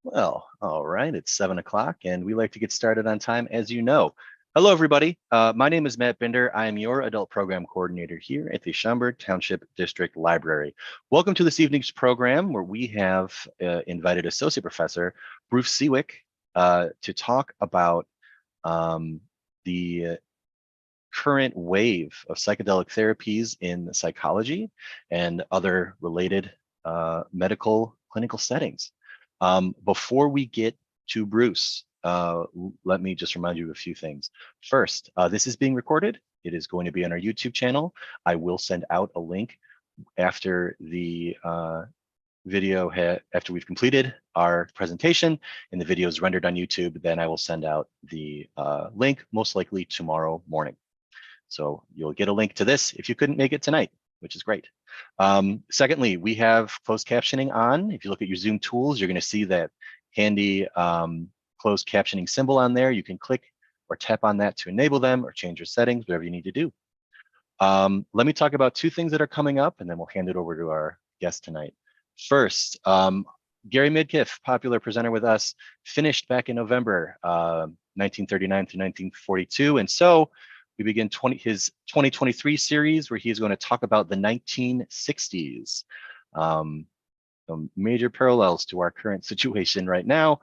Well, all right, it's 7 o'clock and we like to get started on time, as you know. Hello, everybody. My name is Matt Binder. I am your adult program coordinator here at the Schaumburg Township District Library. Welcome to this evening's program where we have invited Associate Professor Bruce Seawick to talk about the current wave of psychedelic therapies in psychology and other related medical clinical settings. Before we get to Bruce, let me just remind you of a few things. First, this is being recorded. It is going to be on our YouTube channel. I will send out a link after the video, after we've completed our presentation and the video is rendered on YouTube, then I will send out the link most likely tomorrow morning. So you'll get a link to this if you couldn't make it tonight, which is great. Secondly, we have closed captioning on. If you look at your Zoom tools, you're going to see that handy closed captioning symbol on there. You can click or tap on that to enable them or change your settings, whatever you need to do. Let me talk about two things that are coming up, and then we'll hand it over to our guest tonight. First, Gary Midkiff, popular presenter with us, finished back in November 1939 to 1942, and so we begin his 2023 series where he's going to talk about the 1960s. Some major parallels to our current situation right now.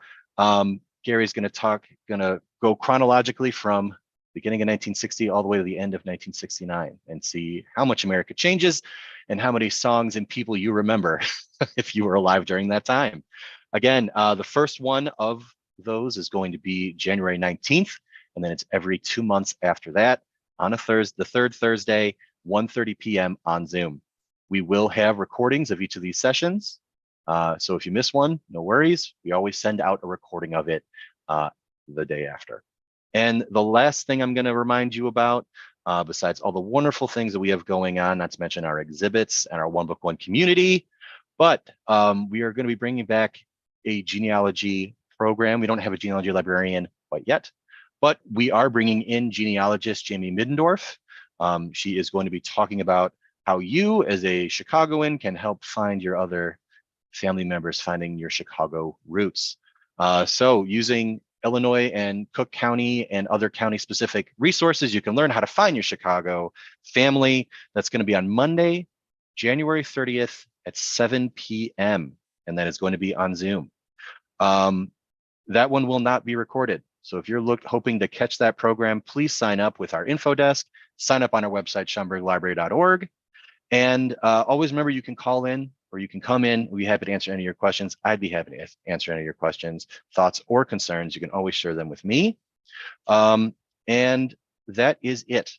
Gary's going to go chronologically from beginning of 1960 all the way to the end of 1969 and see how much America changes and how many songs and people you remember if you were alive during that time. Again, the first one of those is going to be January 19th. And then it's every 2 months after that on the third Thursday, 1:30 p.m. on Zoom. We will have recordings of each of these sessions. So if you miss one, no worries. We always send out a recording of it the day after. And the last thing I'm going to remind you about, besides all the wonderful things that we have going on, not to mention our exhibits and our One Book One community, but we are going to be bringing back a genealogy program. We don't have a genealogy librarian quite yet, but we are bringing in genealogist Jamie Middendorf. She is going to be talking about how you as a Chicagoan can help find your other family members finding your Chicago roots. So using Illinois and Cook County and other county specific resources, you can learn how to find your Chicago family. That's going to be on Monday, January 30th at 7 p.m. And that is going to be on Zoom. That one will not be recorded. So if you're hoping to catch that program, please sign up with our info desk, sign up on our website, schaumburglibrary.org. And always remember, you can call in or you can come in. We'd be happy to answer any of your questions. I'd be happy to answer any of your questions, thoughts, or concerns. You can always share them with me. And that is it.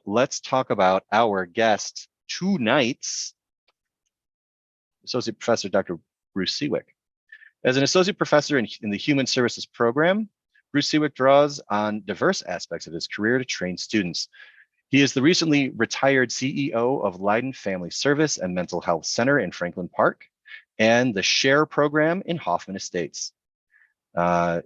Let's talk about our guest tonight's Associate Professor, Dr. Bruce Seawick. As an associate professor in the Human Services program, Bruce Seawick draws on diverse aspects of his career to train students. He is the recently retired CEO of Leiden Family Service and Mental Health Center in Franklin Park and the SHARE program in Hoffman Estates. The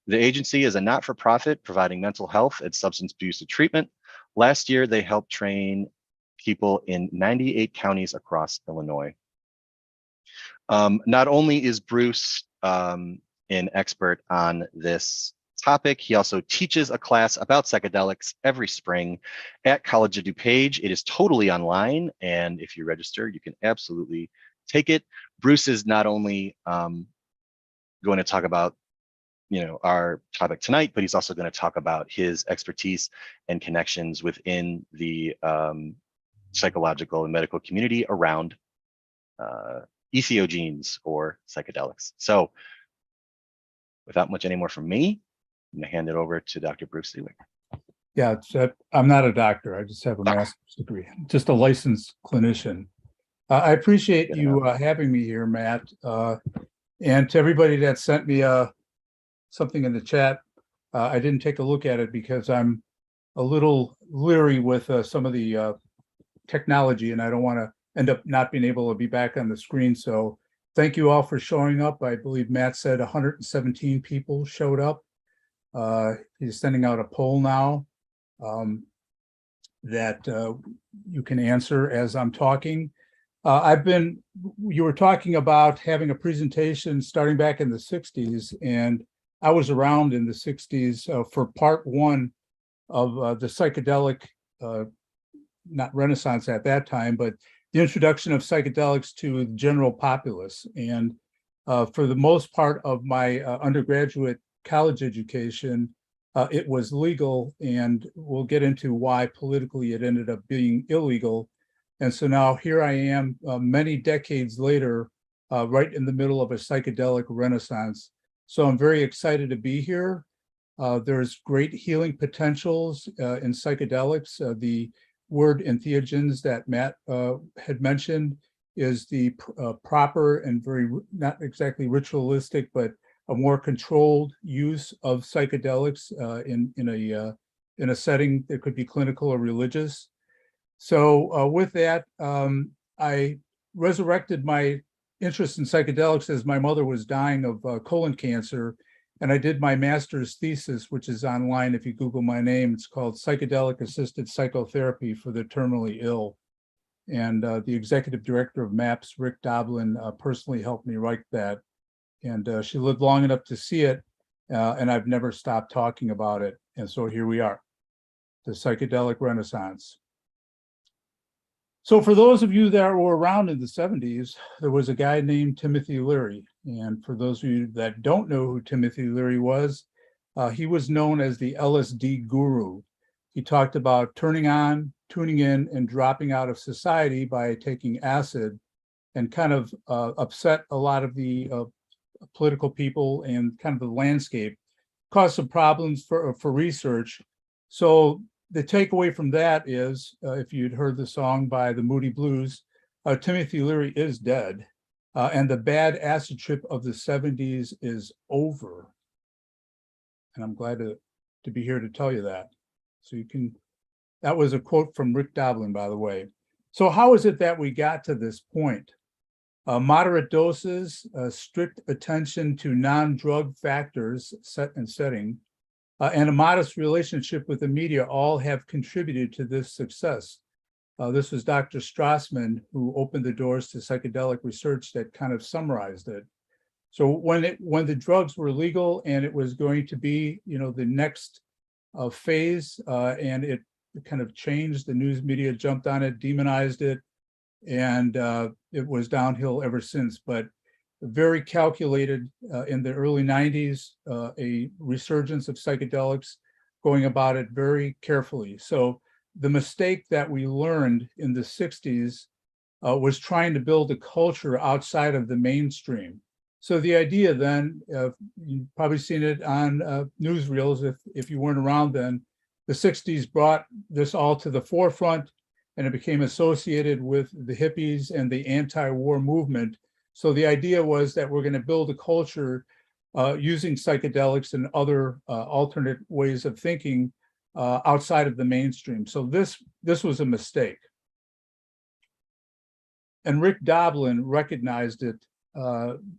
agency is a not-for-profit providing mental health and substance abuse treatment. Last year, they helped train people in 98 counties across Illinois. Not only is Bruce an expert on this topic, he also teaches a class about psychedelics every spring at College of DuPage. It is totally online, and if you register, you can absolutely take it. Bruce is not only going to talk about our topic tonight, but he's also going to talk about his expertise and connections within the psychological and medical community around entheogens or psychedelics. So without much any more from me, I'm going to hand it over to Dr. Bruce Seawick. Yeah, I'm not a doctor. I just have a master's degree, just a licensed clinician. I appreciate you having me here, Matt. And to everybody that sent me something in the chat, I didn't take a look at it because I'm a little leery with some of the technology, and I don't want to end up not being able to be back on the screen. So thank you all for showing up. I believe Matt said 117 people showed up. He's sending out a poll now that you can answer as I'm talking. You were talking about having a presentation starting back in the 60s, and I was around in the 60s for part one of the psychedelic, not renaissance at that time, but the introduction of psychedelics to the general populace. And for the most part of my undergraduate college education, it was legal, and we'll get into why politically it ended up being illegal. And so now here I am, many decades later, right in the middle of a psychedelic renaissance. So I'm very excited to be here. There's great healing potentials in psychedelics. The word entheogens that Matt had mentioned is the proper and very, not exactly ritualistic, but a more controlled use of psychedelics in a setting that could be clinical or religious. So with that, I resurrected my interest in psychedelics as my mother was dying of colon cancer. And I did my master's thesis, which is online. If you Google my name, it's called Psychedelic Assisted Psychotherapy for the Terminally Ill. And the executive director of MAPS, Rick Doblin, personally helped me write that. And she lived long enough to see it, and I've never stopped talking about it. And so here we are, the psychedelic renaissance. So for those of you that were around in the 70s, there was a guy named Timothy Leary. And for those of you that don't know who Timothy Leary was, he was known as the LSD guru. He talked about turning on, tuning in, and dropping out of society by taking acid, and kind of upset a lot of the political people and kind of the landscape, caused some problems for research. So the takeaway from that is, if you'd heard the song by the Moody Blues, Timothy Leary is dead, and the bad acid trip of the 70s is over. And I'm glad to be here to tell you that. So you can, that was a quote from Rick Doblin, by the way. So how is it that we got to this point? Moderate doses, strict attention to non-drug factors, set and setting, and a modest relationship with the media all have contributed to this success. This was Dr. Strassman who opened the doors to psychedelic research that kind of summarized it. So when the drugs were legal and it was going to be, the next phase, and it kind of changed, the news media jumped on it, demonized it, and it was downhill ever since. But very calculated in the early 90s, a resurgence of psychedelics, going about it very carefully. So the mistake that we learned in the 60s was trying to build a culture outside of the mainstream. So the idea then, you've probably seen it on newsreels if you weren't around then, the 60s brought this all to the forefront, and it became associated with the hippies and the anti-war movement. So the idea was that we're going to build a culture using psychedelics and other alternate ways of thinking outside of the mainstream. So this was a mistake. And Rick Doblin recognized it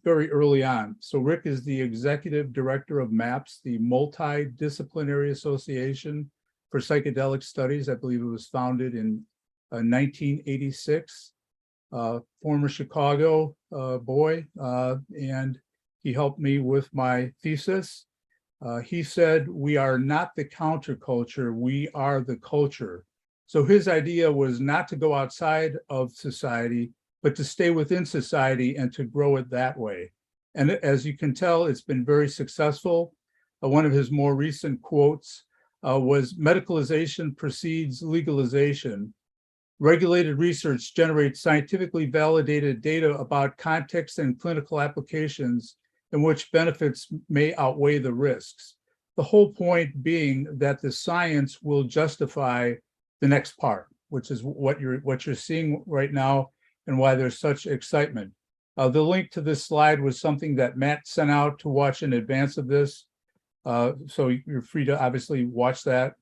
very early on. So Rick is the executive director of MAPS, the Multidisciplinary Association for Psychedelic Studies. I believe it was founded in 1986. Former Chicago boy, and he helped me with my thesis. He said, "We are not the counterculture, we are the culture." So his idea was not to go outside of society, but to stay within society and to grow it that way. And as you can tell, it's been very successful. One of his more recent quotes was, "Medicalization precedes legalization. Regulated research generates scientifically validated data about context and clinical applications in which benefits may outweigh the risks." The whole point being that the science will justify the next part, which is what you're seeing right now and why there's such excitement. The link to this slide was something that Matt sent out to watch in advance of this. So you're free to obviously watch that.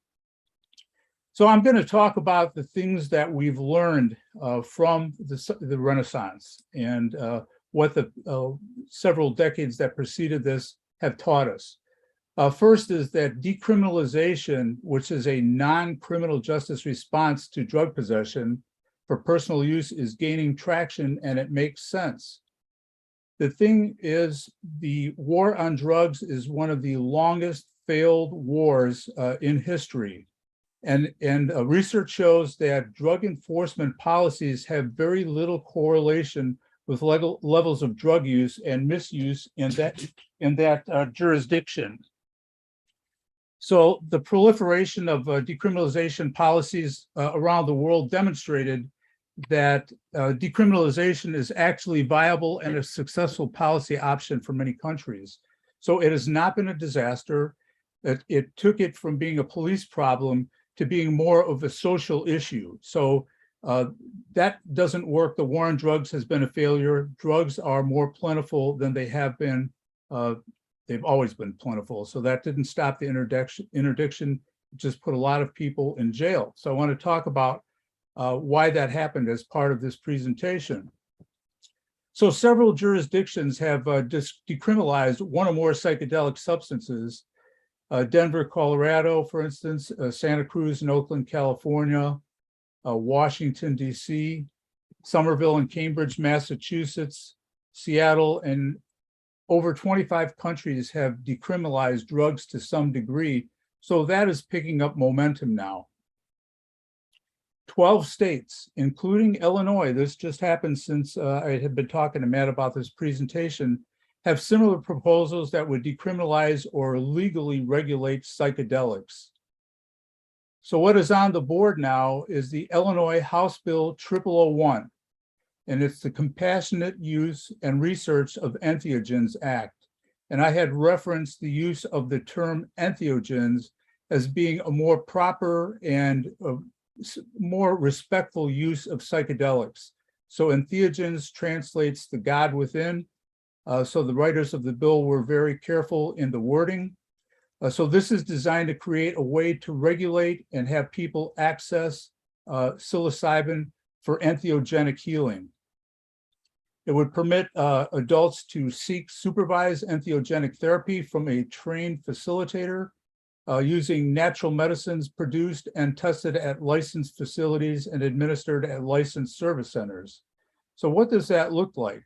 So I'm going to talk about the things that we've learned from the Renaissance and what the several decades that preceded this have taught us. First is that decriminalization, which is a non-criminal justice response to drug possession, for personal use is gaining traction, and it makes sense. The thing is, the war on drugs is one of the longest failed wars in history. And research shows that drug enforcement policies have very little correlation with levels of drug use and misuse in that jurisdiction. So the proliferation of decriminalization policies around the world demonstrated that decriminalization is actually viable and a successful policy option for many countries. So it has not been a disaster. It took it from being a police problem to being more of a social issue. So that doesn't work. The war on drugs has been a failure. Drugs are more plentiful than they have been. They've always been plentiful. So that didn't stop the interdiction, just put a lot of people in jail. So I want to talk about why that happened as part of this presentation. So several jurisdictions have decriminalized one or more psychedelic substances. Denver, Colorado, for instance, Santa Cruz and Oakland, California, Washington, D.C., Somerville and Cambridge, Massachusetts, Seattle, and over 25 countries have decriminalized drugs to some degree. So that is picking up momentum now. 12 states, including Illinois, this just happened since I had been talking to Matt about this presentation, have similar proposals that would decriminalize or legally regulate psychedelics. So what is on the board now is the Illinois House Bill 0001, and it's the Compassionate Use and Research of Entheogens Act. And I had referenced the use of the term entheogens as being a more proper and more respectful use of psychedelics. So entheogens translates the God within. So the writers of the bill were very careful in the wording. So this is designed to create a way to regulate and have people access psilocybin for entheogenic healing. It would permit adults to seek supervised entheogenic therapy from a trained facilitator using natural medicines produced and tested at licensed facilities and administered at licensed service centers. So what does that look like?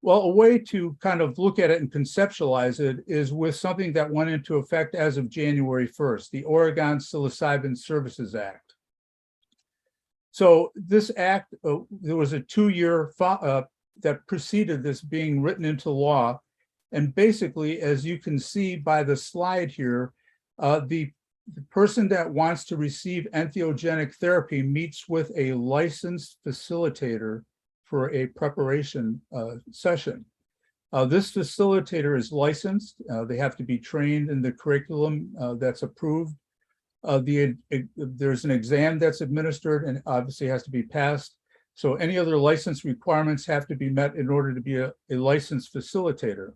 Well, a way to kind of look at it and conceptualize it is with something that went into effect as of January 1st, the Oregon Psilocybin Services Act. So this act, there was a 2-year that preceded this being written into law. And basically, as you can see by the slide here, the person that wants to receive entheogenic therapy meets with a licensed facilitator for a preparation session. This facilitator is licensed. They have to be trained in the curriculum that's approved. There's an exam that's administered and obviously has to be passed. So any other license requirements have to be met in order to be a licensed facilitator.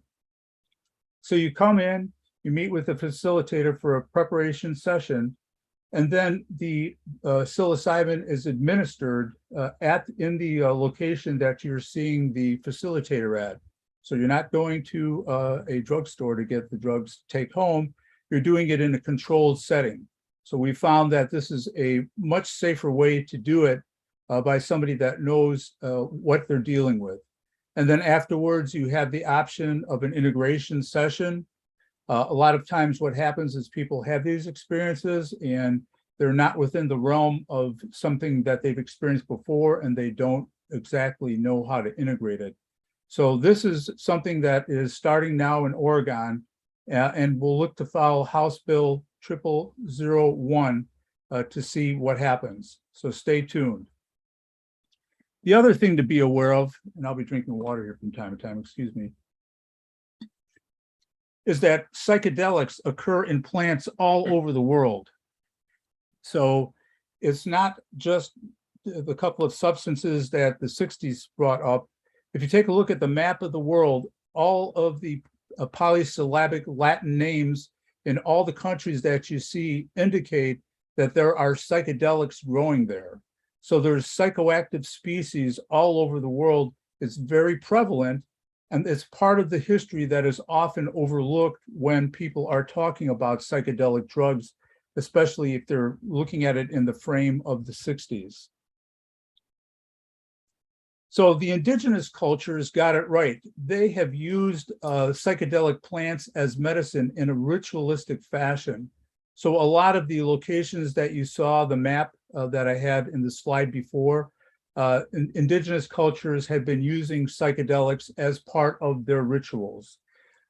So you come in, you meet with the facilitator for a preparation session, and then the psilocybin is administered in the location that you're seeing the facilitator at. So you're not going to a drugstore to get the drugs to take home. You're doing it in a controlled setting. So we found that this is a much safer way to do it by somebody that knows what they're dealing with. And then afterwards, you have the option of an integration session. A lot of times what happens is people have these experiences and they're not within the realm of something that they've experienced before and they don't exactly know how to integrate it. So this is something that is starting now in Oregon, and we'll look to follow House Bill 0001 to see what happens. So stay tuned. The other thing to be aware of, and I'll be drinking water here from time to time, excuse me, is that psychedelics occur in plants all over the world. So it's not just the couple of substances that the 60s brought up. If you take a look at the map of the world, all of the polysyllabic Latin names in all the countries that you see indicate that there are psychedelics growing there. So there's psychoactive species all over the world. It's very prevalent, and it's part of the history that is often overlooked when people are talking about psychedelic drugs, especially if they're looking at it in the frame of the 60s. So the indigenous cultures got it right. They have used psychedelic plants as medicine in a ritualistic fashion. So a lot of the locations that you saw, the map that I had in the slide before, indigenous cultures had been using psychedelics as part of their rituals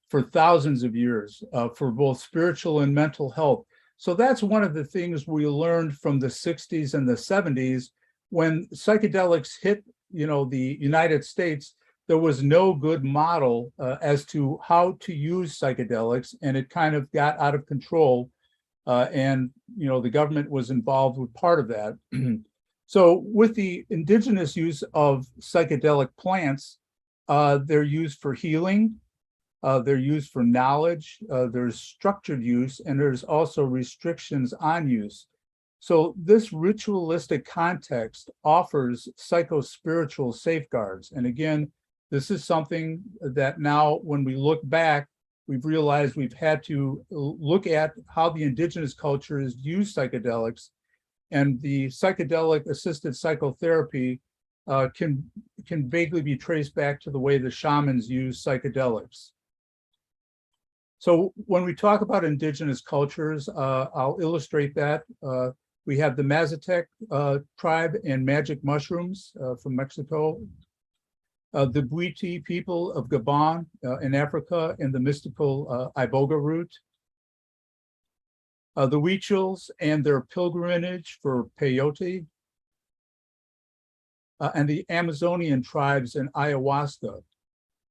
for thousands of years for both spiritual and mental health. So that's one of the things we learned from the 60s and the 70s when psychedelics hit, the United States. There was no good model as to how to use psychedelics, and it kind of got out of control. And the government was involved with part of that. So with the indigenous use of psychedelic plants, they're used for healing, they're used for knowledge, there's structured use, and there's also restrictions on use. So this ritualistic context offers psycho-spiritual safeguards. And again, this is something that now when we look back, we've realized we've had to look at how the indigenous cultures use psychedelics, and the psychedelic assisted psychotherapy can vaguely be traced back to the way the shamans use psychedelics. So when we talk about indigenous cultures, I'll illustrate that. We have the Mazatec tribe and magic mushrooms from Mexico, the Bwiti people of Gabon in Africa, and the mystical Iboga root, the Huichols and their pilgrimage for peyote, and the Amazonian tribes in ayahuasca.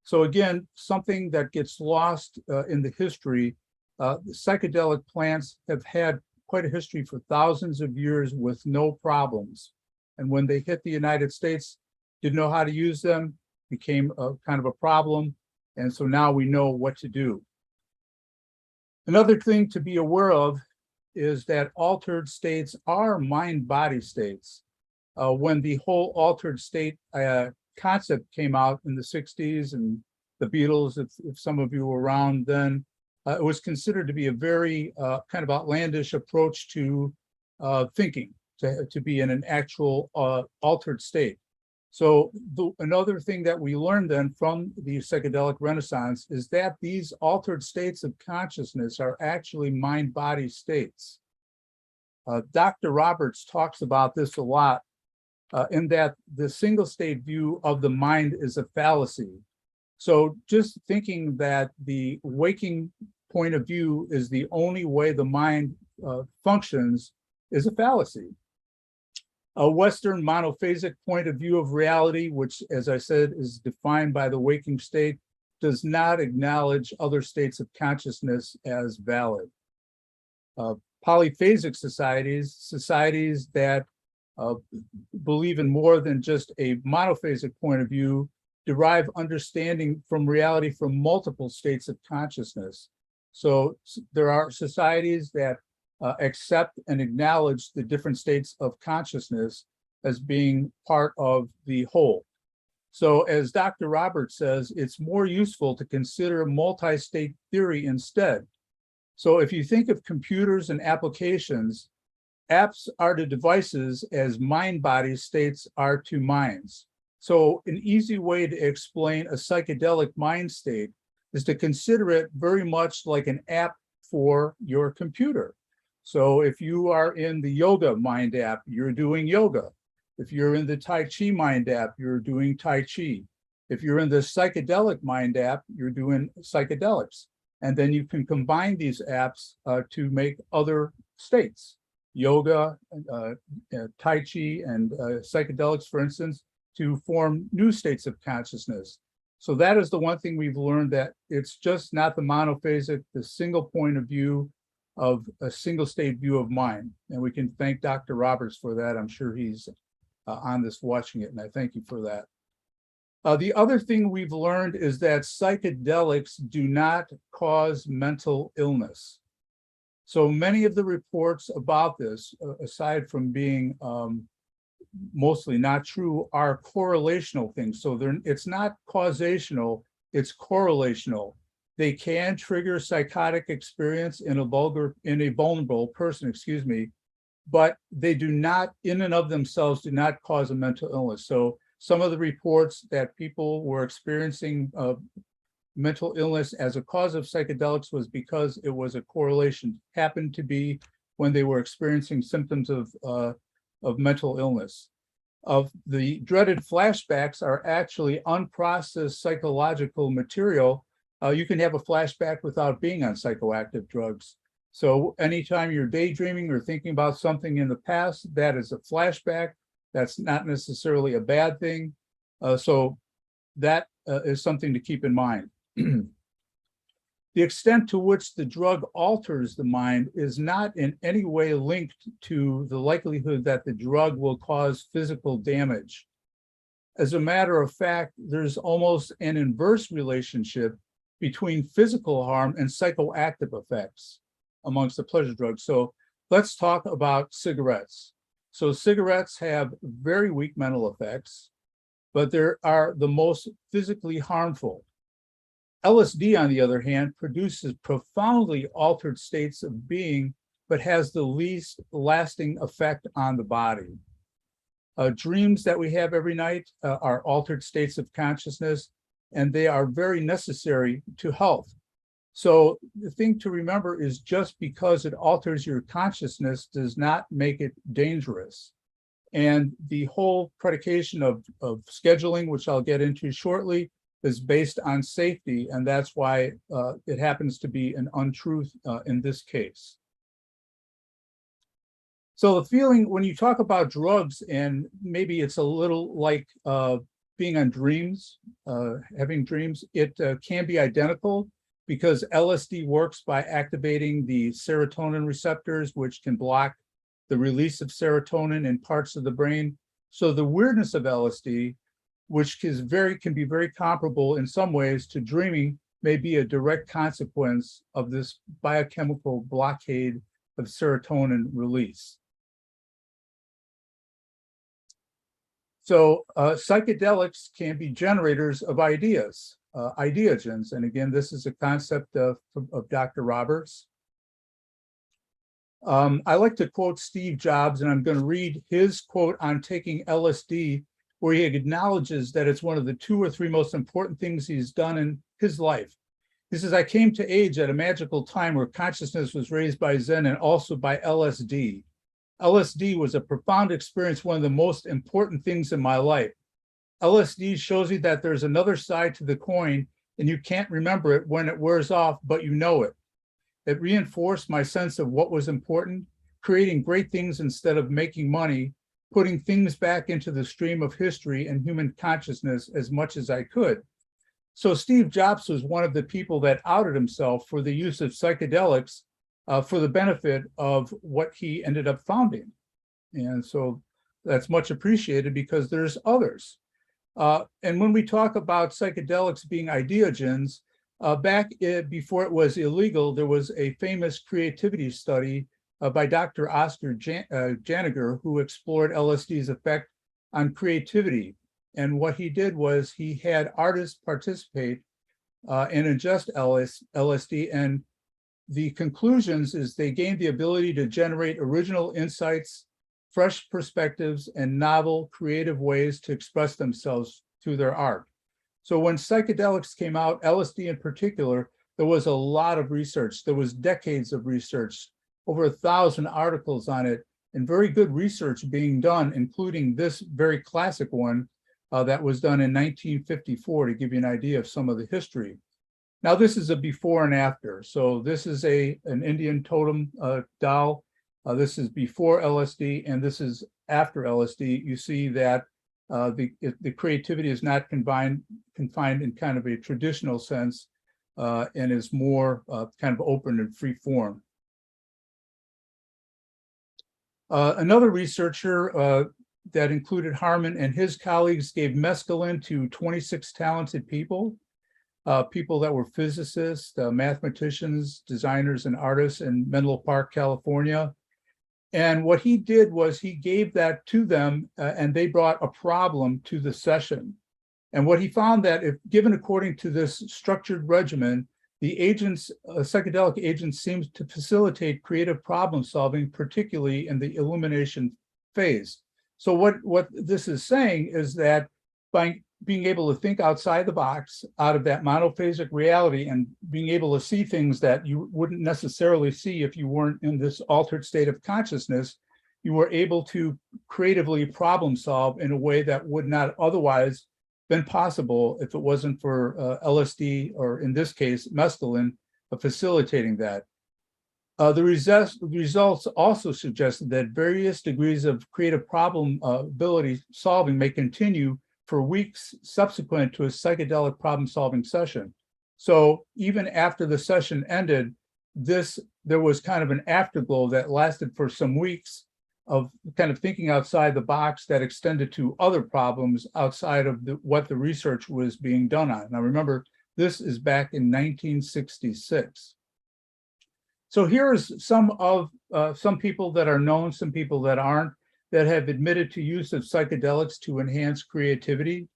So again, something that gets lost in the history, the psychedelic plants have had quite a history for thousands of years with no problems. And when they hit the United States, didn't know how to use them, became a kind of a problem. And so now we know what to do. Another thing to be aware of is that altered states are mind-body states. When the whole altered state concept came out in the 60s, and the Beatles, if some of you were around then, it was considered to be a very kind of outlandish approach to thinking, to be in an actual altered state. So another thing that we learned then from the psychedelic renaissance is that these altered states of consciousness are actually mind-body states. Dr. Roberts talks about this a lot, in that the single state view of the mind is a fallacy. So just thinking that the waking point of view is the only way the mind functions is a fallacy. A Western monophasic point of view of reality, which, as I said, is defined by the waking state, does not acknowledge other states of consciousness as valid. Polyphasic societies that believe in more than just a monophasic point of view, derive understanding from reality from multiple states of consciousness. So there are societies that accept and acknowledge the different states of consciousness as being part of the whole. So as Dr. Roberts says, it's more useful to consider multi-state theory instead. So if you think of computers and applications, apps are to devices as mind-body states are to minds. So an easy way to explain a psychedelic mind state is to consider it very much like an app for your computer. So if you are in the yoga mind app, you're doing yoga. If you're in the Tai Chi mind app, you're doing Tai Chi. If you're in the psychedelic mind app, you're doing psychedelics. And then you can combine these apps to make other states. Yoga, Tai Chi, and psychedelics, for instance, to form new states of consciousness. So that is the one thing we've learned, that it's just not the monophasic, the single point of view of a single state view of mind. And we can thank Dr. Roberts for that. I'm sure he's on this watching it, and I thank you for that. The other thing we've learned is that psychedelics do not cause mental illness. So many of the reports about this, aside from being mostly not true, are correlational things. So it's not causational, it's correlational. They can trigger psychotic experience in a vulnerable person, but they do not, in and of themselves, do not cause a mental illness. So some of the reports that people were experiencing mental illness as a cause of psychedelics was because it was a correlation, happened to be when they were experiencing symptoms of mental illness. Of the dreaded flashbacks are actually unprocessed psychological material. You can have a flashback without being on psychoactive drugs. So anytime you're daydreaming or thinking about something in the past, that is a flashback. That's not necessarily a bad thing. So that is something to keep in mind. The extent to which the drug alters the mind is not in any way linked to the likelihood that the drug will cause physical damage. As a matter of fact, there's almost an inverse relationship between physical harm and psychoactive effects amongst the pleasure drugs. So let's talk about cigarettes. So cigarettes have very weak mental effects, but they are the most physically harmful. LSD, on the other hand, produces profoundly altered states of being, but has the least lasting effect on the body. Dreams that we have every night are altered states of consciousness, and they are very necessary to health. So the thing to remember is just because it alters your consciousness does not make it dangerous. And the whole predication of scheduling, which I'll get into shortly, is based on safety, and that's why it happens to be an untruth in this case. So the feeling when you talk about drugs, and maybe it's a little like being on dreams, having dreams, it can be identical because LSD works by activating the serotonin receptors, which can block the release of serotonin in parts of the brain. So the weirdness of LSD, which can be very comparable in some ways to dreaming, may be a direct consequence of this biochemical blockade of serotonin release. So psychedelics can be generators of ideas, ideogens. And again, this is a concept of Dr. Roberts. I like to quote Steve Jobs, and I'm going to read his quote on taking LSD, where he acknowledges that it's one of the 2 or 3 most important things he's done in his life. He says, I came to age at a magical time where consciousness was raised by Zen and also by LSD. LSD was a profound experience, one of the most important things in my life. LSD shows you that there's another side to the coin, and you can't remember it when it wears off, but you know it. It reinforced my sense of what was important, creating great things instead of making money, putting things back into the stream of history and human consciousness as much as I could. So Steve Jobs was one of the people that outed himself for the use of psychedelics for the benefit of what he ended up founding. And so that's much appreciated because there's others. And when we talk about psychedelics being ideogens, before it was illegal, there was a famous creativity study by Dr. Oscar Janiger, who explored LSD's effect on creativity. And what he did was he had artists participate and ingest LSD, and the conclusions is they gained the ability to generate original insights, fresh perspectives, and novel creative ways to express themselves through their art. So when psychedelics came out, LSD in particular, there was a lot of research. There was decades of research, over 1,000 articles on it, and very good research being done, including this very classic one that was done in 1954 to give you an idea of some of the history. Now, this is a before and after. So this is an Indian totem doll. This is before LSD, and this is after LSD. You see that the creativity is not confined in kind of a traditional sense and is more kind of open and free form. Another researcher that included Harmon and his colleagues gave mescaline to 26 talented people. People that were physicists, mathematicians, designers, and artists in Menlo Park, California. And what he did was he gave that to them, and they brought a problem to the session. And what he found that if given according to this structured regimen, the agents, psychedelic agents, seems to facilitate creative problem solving, particularly in the illumination phase. So what this is saying is that by being able to think outside the box, out of that monophasic reality, and being able to see things that you wouldn't necessarily see if you weren't in this altered state of consciousness, you were able to creatively problem solve in a way that would not otherwise been possible if it wasn't for LSD, or in this case, mescaline, facilitating that. The results also suggested that various degrees of creative problem ability solving may continue for weeks subsequent to a psychedelic problem-solving session. So even after the session ended, there was kind of an afterglow that lasted for some weeks of kind of thinking outside the box that extended to other problems outside of what the research was being done on. Now remember, this is back in 1966. So here is some people that are known, some people that aren't, that have admitted to use of psychedelics to enhance creativity.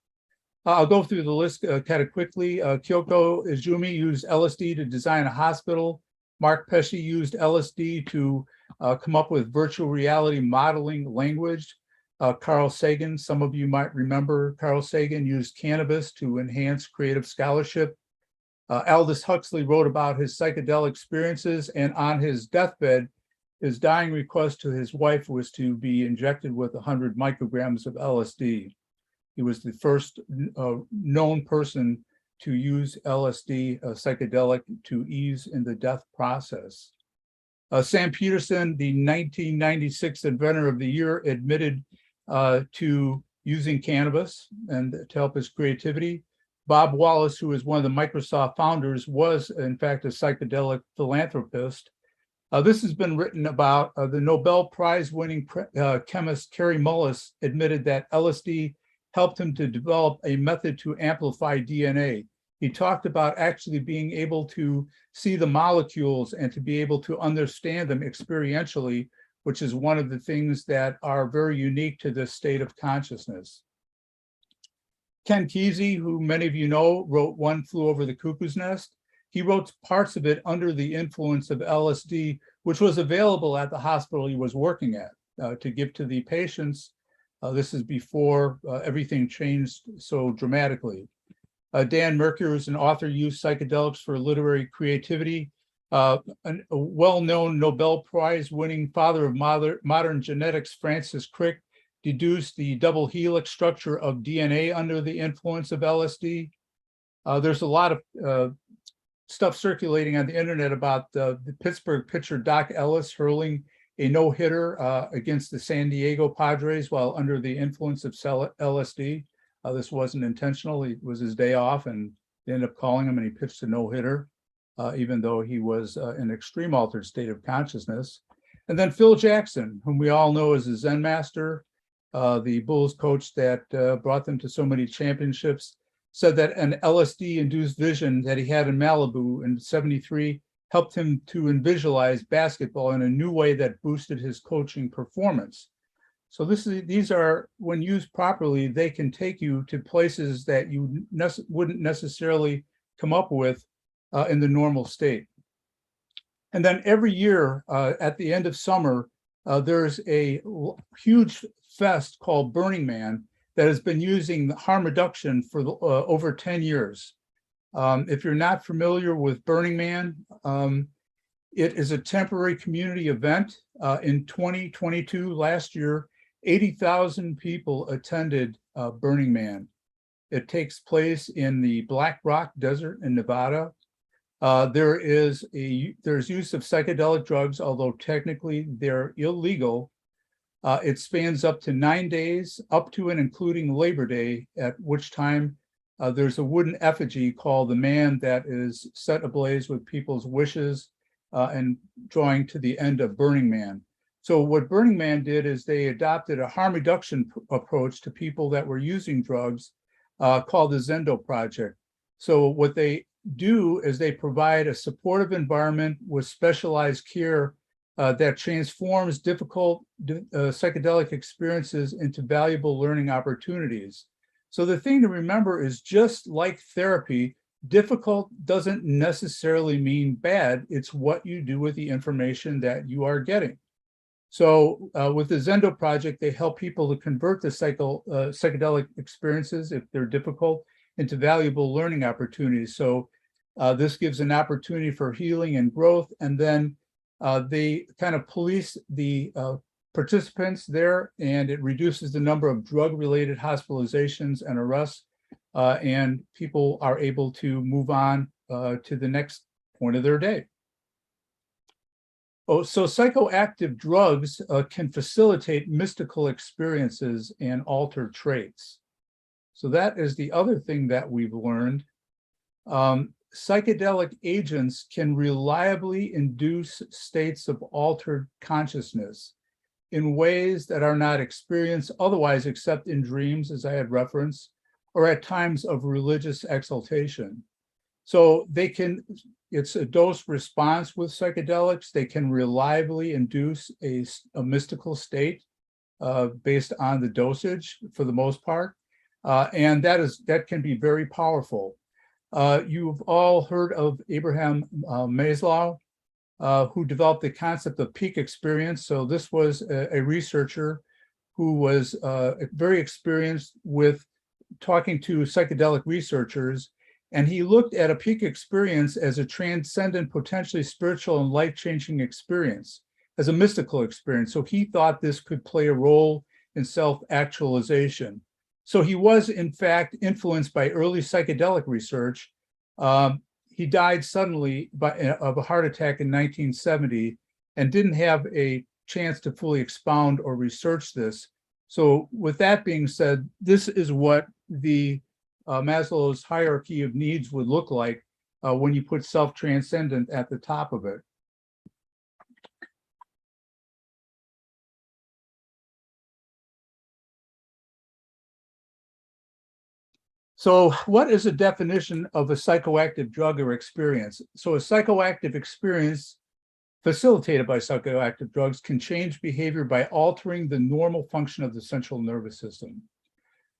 I'll go through the list kind of quickly. Kyoko Izumi used LSD to design a hospital. Mark Pesce used LSD to come up with virtual reality modeling language. Carl Sagan, some of you might remember, Carl Sagan used cannabis to enhance creative scholarship. Aldous Huxley wrote about his psychedelic experiences, and on his deathbed, his dying request to his wife was to be injected with 100 micrograms of LSD. He was the first known person to use LSD, psychedelic, to ease in the death process. Sam Peterson, the 1996 Inventor of the Year, admitted to using cannabis and to help his creativity. Bob Wallace, who is one of the Microsoft founders, was in fact a psychedelic philanthropist. This has been written about. The Nobel Prize-winning chemist Kary Mullis admitted that LSD helped him to develop a method to amplify DNA. He talked about actually being able to see the molecules and to be able to understand them experientially, which is one of the things that are very unique to this state of consciousness. Ken Kesey, who many of you know, wrote One Flew Over the Cuckoo's Nest. He wrote parts of it under the influence of LSD, which was available at the hospital he was working at to give to the patients. This is before everything changed so dramatically. Dan Merkur, who's an author, used psychedelics for literary creativity. A well-known Nobel Prize-winning father of modern genetics, Francis Crick, deduced the double helix structure of DNA under the influence of LSD. There's a lot of stuff circulating on the internet about the Pittsburgh pitcher Doc Ellis hurling a no-hitter against the San Diego Padres while under the influence of LSD. This wasn't intentional. It was his day off, and they ended up calling him, and he pitched a no-hitter, even though he was in an extreme altered state of consciousness. And then Phil Jackson, whom we all know as a Zen master, the Bulls coach that brought them to so many championships, said that an LSD-induced vision that he had in Malibu in '73 helped him to visualize basketball in a new way that boosted his coaching performance. So these are, when used properly, they can take you to places that you wouldn't necessarily come up with in the normal state. And then every year at the end of summer, there's a huge fest called Burning Man that has been using harm reduction for over 10 years. If you're not familiar with Burning Man, it is a temporary community event. In 2022, last year, 80,000 people attended Burning Man. It takes place in the Black Rock Desert in Nevada. There's use of psychedelic drugs, although technically they're illegal. It spans up to 9 days, up to and including Labor Day, at which time there's a wooden effigy called the Man that is set ablaze with people's wishes and drawing to the end of Burning Man. So what Burning Man did is they adopted a harm reduction approach to people that were using drugs called the Zendo Project. So what they do is they provide a supportive environment with specialized care that transforms difficult psychedelic experiences into valuable learning opportunities. So the thing to remember is, just like therapy, difficult doesn't necessarily mean bad. It's what you do with the information that you are getting. So with the Zendo project, they help people to convert the psychedelic experiences, if they're difficult, into valuable learning opportunities. So this gives an opportunity for healing and growth. And then they kind of police the participants there, and it reduces the number of drug-related hospitalizations and arrests. And people are able to move on to the next point of their day. Oh, so psychoactive drugs can facilitate mystical experiences and alter traits. So that is the other thing that we've learned. Psychedelic agents can reliably induce states of altered consciousness in ways that are not experienced otherwise except in dreams, as I had referenced, or at times of religious exaltation. So they can, it's a dose response with psychedelics. They can reliably induce a mystical state based on the dosage for the most part. And that can be very powerful. You've all heard of Abraham Maslow, who developed the concept of peak experience. So this was a researcher who was very experienced with talking to psychedelic researchers, and he looked at a peak experience as a transcendent, potentially spiritual and life-changing experience, as a mystical experience. So he thought this could play a role in self-actualization. So he was, in fact, influenced by early psychedelic research. He died suddenly of a heart attack in 1970 and didn't have a chance to fully expound or research this. So with that being said, this is what the Maslow's hierarchy of needs would look like when you put self-transcendent at the top of it. So what is a definition of a psychoactive drug or experience? So a psychoactive experience facilitated by psychoactive drugs can change behavior by altering the normal function of the central nervous system.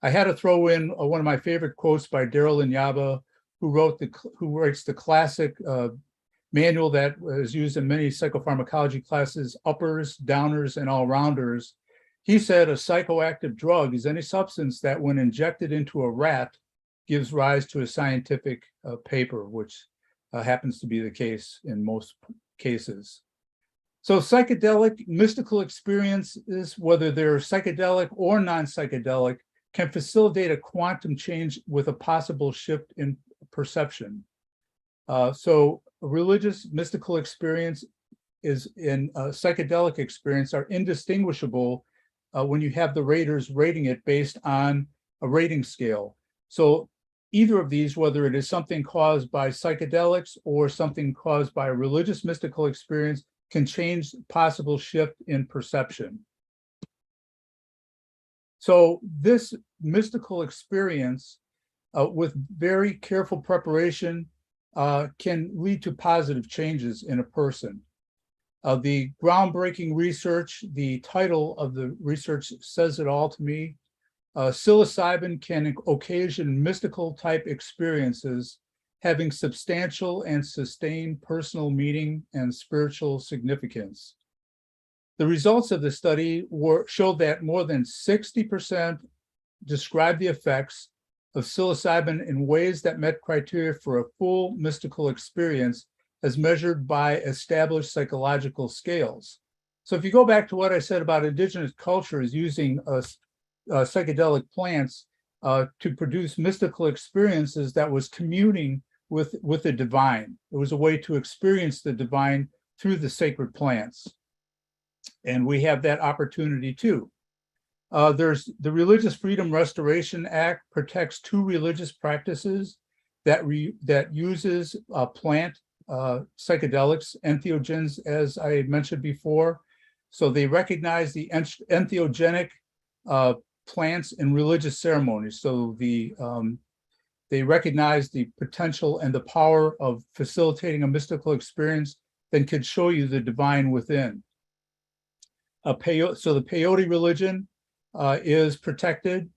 I had to throw in one of my favorite quotes by Daryl Inyaba, who writes the classic manual that is used in many psychopharmacology classes, uppers, downers, and all-rounders. He said a psychoactive drug is any substance that, when injected into a rat, gives rise to a scientific paper, which happens to be the case in most cases. So psychedelic mystical experiences, whether they're psychedelic or non-psychedelic, can facilitate a quantum change with a possible shift in perception. So a religious mystical experience is in a psychedelic experience are indistinguishable when you have the raters rating it based on a rating scale. So either of these, whether it is something caused by psychedelics or something caused by a religious mystical experience, can change possible shift in perception. So this mystical experience, with very careful preparation, can lead to positive changes in a person. The groundbreaking research, the title of the research says it all to me. Psilocybin can occasion mystical type experiences having substantial and sustained personal meaning and spiritual significance. The results of the study showed that more than 60% described the effects of psilocybin in ways that met criteria for a full mystical experience as measured by established psychological scales. So if you go back to what I said about indigenous cultures using psychedelic plants to produce mystical experiences, that was communing with the divine. It was a way to experience the divine through the sacred plants. And we have that opportunity too. There's the Religious Freedom Restoration Act protects two religious practices that uses plant psychedelics, entheogens, as I mentioned before. So they recognize the entheogenic plants in religious ceremonies. So they recognize the potential and the power of facilitating a mystical experience that could show you the divine within. So the peyote religion is protected,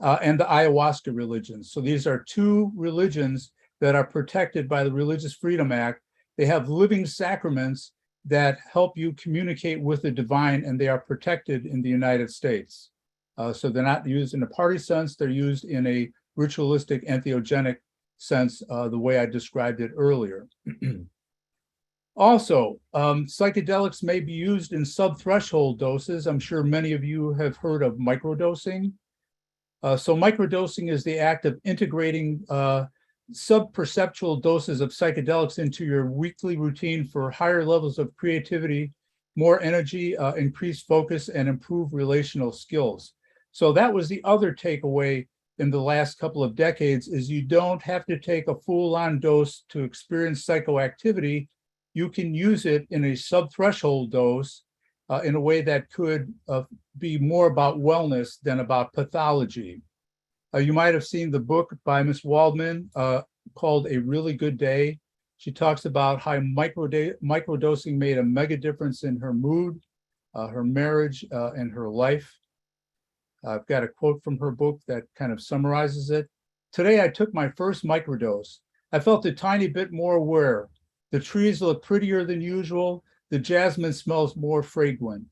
and the ayahuasca religion. So these are two religions that are protected by the Religious Freedom Act. They have living sacraments that help you communicate with the divine, and they are protected in the United States. So they're not used in a party sense, they're used in a ritualistic entheogenic sense, the way I described it earlier. Also, psychedelics may be used in sub-threshold doses. I'm sure many of you have heard of microdosing. So microdosing is the act of integrating sub-perceptual doses of psychedelics into your weekly routine for higher levels of creativity, more energy, increased focus, and improved relational skills. So that was the other takeaway in the last couple of decades, is you don't have to take a full-on dose to experience psychoactivity. You can use it in a sub-threshold dose in a way that could be more about wellness than about pathology. You might have seen the book by Ms. Waldman called A Really Good Day. She talks about how microdosing made a mega difference in her mood, her marriage, and her life. I've got a quote from her book that kind of summarizes it. Today, I took my first microdose. I felt a tiny bit more aware. The trees look prettier than usual. The jasmine smells more fragrant.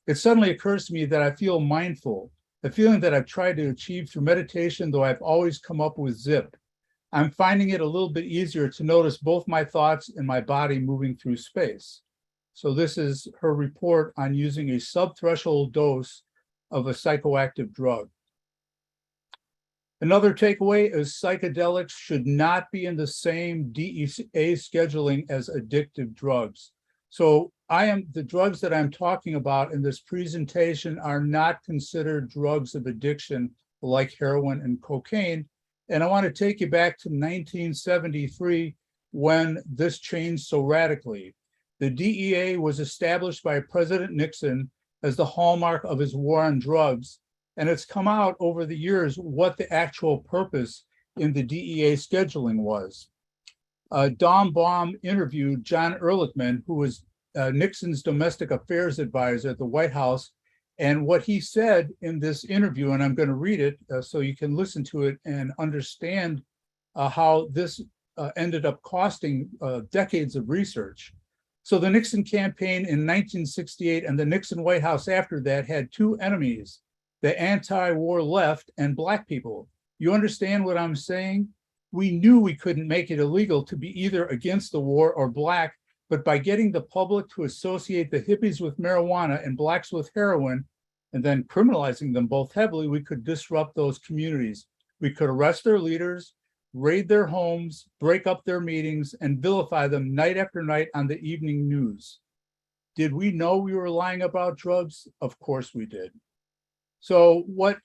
It suddenly occurs to me that I feel mindful, a feeling that I've tried to achieve through meditation, though I've always come up with zip. I'm finding it a little bit easier to notice both my thoughts and my body moving through space. So this is her report on using a sub-threshold dose of a psychoactive drug. Another takeaway is psychedelics should not be in the same DEA scheduling as addictive drugs. So the drugs that I'm talking about in this presentation are not considered drugs of addiction like heroin and cocaine. And I want to take you back to 1973 when this changed so radically. The DEA was established by President Nixon as the hallmark of his war on drugs. And it's come out over the years what the actual purpose in the DEA scheduling was. Don Baum interviewed John Ehrlichman, who was Nixon's domestic affairs advisor at the White House. And what he said in this interview, and I'm going to read it so you can listen to it and understand how this ended up costing decades of research. So the Nixon campaign in 1968 and the Nixon White House after that had two enemies: the anti-war left and Black people. You understand what I'm saying? We knew we couldn't make it illegal to be either against the war or Black, but by getting the public to associate the hippies with marijuana and Blacks with heroin, and then criminalizing them both heavily, we could disrupt those communities. We could arrest their leaders, raid their homes, break up their meetings, and vilify them night after night on the evening news. Did we know we were lying about drugs? Of course we did. So what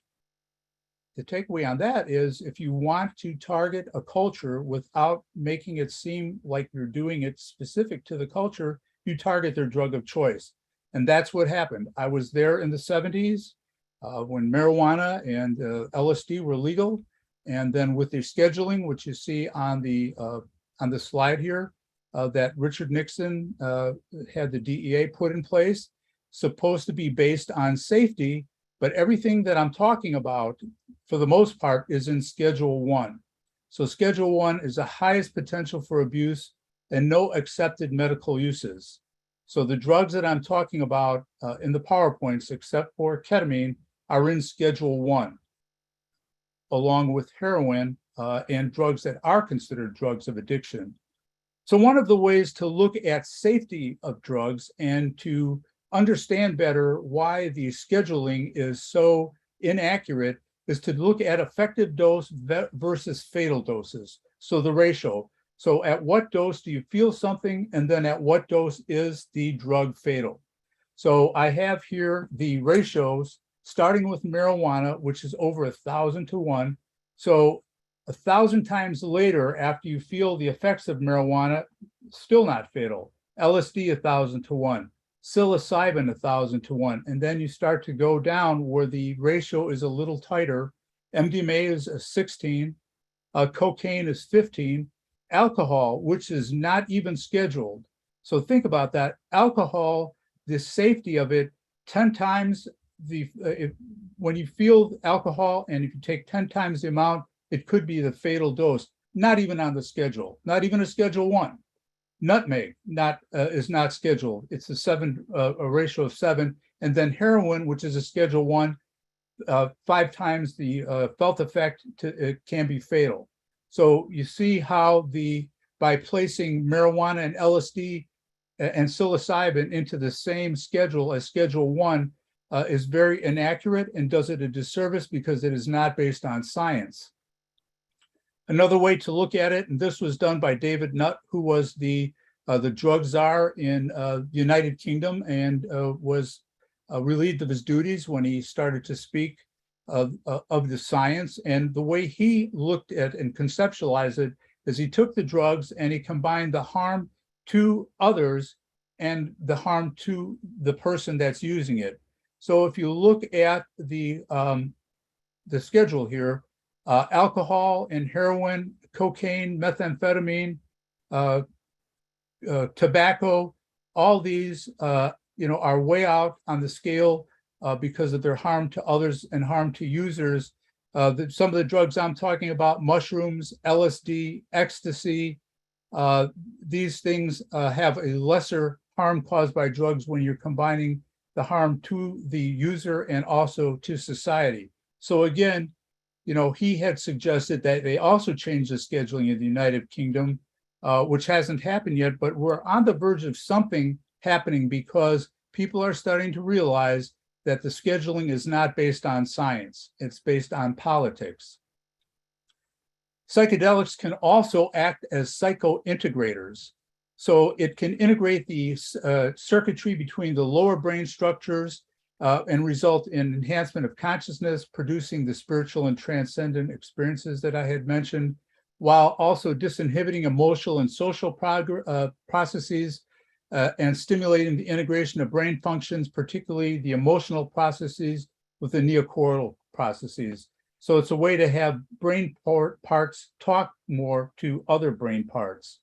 the takeaway on that is, if you want to target a culture without making it seem like you're doing it specific to the culture, you target their drug of choice. And that's what happened. I was there in the 70s when marijuana and LSD were legal. And then with the scheduling, which you see on the slide here, that Richard Nixon had the DEA put in place, supposed to be based on safety, but everything that I'm talking about, for the most part, is in Schedule 1. So Schedule 1 is the highest potential for abuse and no accepted medical uses. So the drugs that I'm talking about in the PowerPoints, except for ketamine, are in Schedule 1, along with heroin and drugs that are considered drugs of addiction. So one of the ways to look at safety of drugs and to understand better why the scheduling is so inaccurate is to look at effective dose versus fatal doses. So the ratio. So at what dose do you feel something? And then at what dose is the drug fatal? So I have here the ratios starting with marijuana, which is over 1,000 to 1. So 1,000 times later, after you feel the effects of marijuana, still not fatal. LSD 1,000 to 1. Psilocybin 1,000 to 1. And then you start to go down where the ratio is a little tighter. MDMA is 16. Cocaine is 15. Alcohol, which is not even scheduled. So think about that. Alcohol, the safety of it, 10 times when you feel alcohol, and if you take 10 times the amount, it could be the fatal dose. Not even on the schedule, not even a Schedule 1. nutmeg is not scheduled. It's a ratio of 7. And then heroin, which is a Schedule 1, 5 times the felt effect, it can be fatal. So you see how by placing marijuana and LSD and psilocybin into the same schedule as Schedule 1 is very inaccurate and does it a disservice because it is not based on science. Another way to look at it, and this was done by David Nutt, who was the drug czar in the United Kingdom and was relieved of his duties when he started to speak of the science. And the way he looked at and conceptualized it is he took the drugs and he combined the harm to others and the harm to the person that's using it. So if you look at the schedule here, alcohol and heroin, cocaine, methamphetamine, tobacco, all these are way out on the scale because of their harm to others and harm to users. Some of the drugs I'm talking about, mushrooms, LSD, ecstasy, these things have a lesser harm caused by drugs when you're combining the harm to the user and also to society. So again, he had suggested that they also change the scheduling in the United Kingdom, which hasn't happened yet, but we're on the verge of something happening because people are starting to realize that the scheduling is not based on science, it's based on politics. Psychedelics can also act as psychointegrators. So it can integrate the circuitry between the lower brain structures and result in enhancement of consciousness, producing the spiritual and transcendent experiences that I had mentioned, while also disinhibiting emotional and social processes and stimulating the integration of brain functions, particularly the emotional processes with the neocortical processes. So it's a way to have brain parts talk more to other brain parts.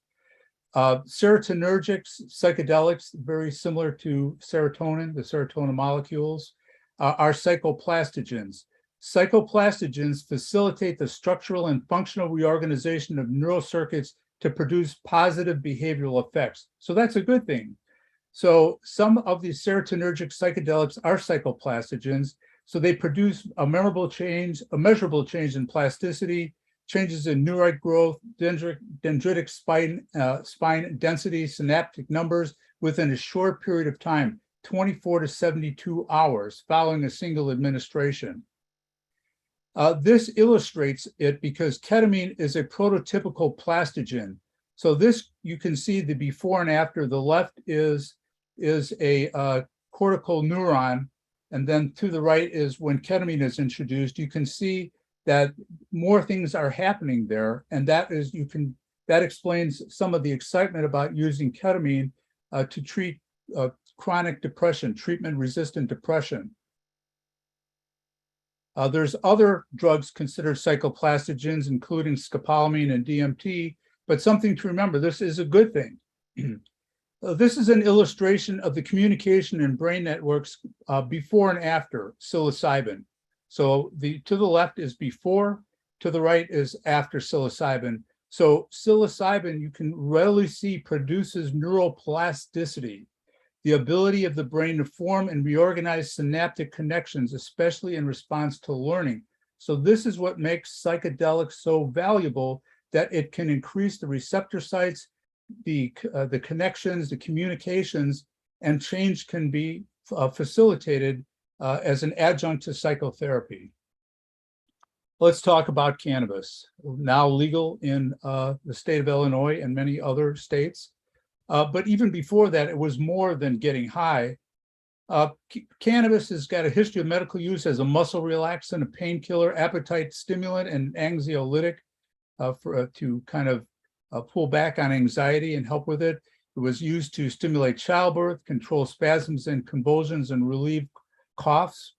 Serotonergics, psychedelics, very similar to serotonin, the serotonin molecules, are psychoplastogens. Psychoplastogens facilitate the structural and functional reorganization of neural circuits to produce positive behavioral effects. So that's a good thing. So some of these serotonergic psychedelics are psychoplastogens. So they produce a measurable change in plasticity, changes in neurite growth, dendritic spine density, synaptic numbers within a short period of time, 24 to 72 hours following a single administration. This illustrates it because ketamine is a prototypical plastogen. So this, you can see the before and after. The left is a cortical neuron, and then to the right is when ketamine is introduced. You can see that more things are happening there, and that explains some of the excitement about using ketamine to treat chronic depression, treatment-resistant depression. There's other drugs considered psychoplastogens, including scopolamine and DMT, but something to remember, this is a good thing. This is an illustration of the communication in brain networks before and after psilocybin. So to the left is before, to the right is after psilocybin. So psilocybin, you can readily see, produces neuroplasticity, the ability of the brain to form and reorganize synaptic connections, especially in response to learning. So this is what makes psychedelics so valuable, that it can increase the receptor sites, the connections, the communications, and change can be facilitated as an adjunct to psychotherapy. Let's talk about cannabis, now legal in the state of Illinois and many other states. But even before that, it was more than getting high. Cannabis has got a history of medical use as a muscle relaxant, a painkiller, appetite stimulant, and anxiolytic to kind of pull back on anxiety and help with it. It was used to stimulate childbirth, control spasms and convulsions, and relieve coughs.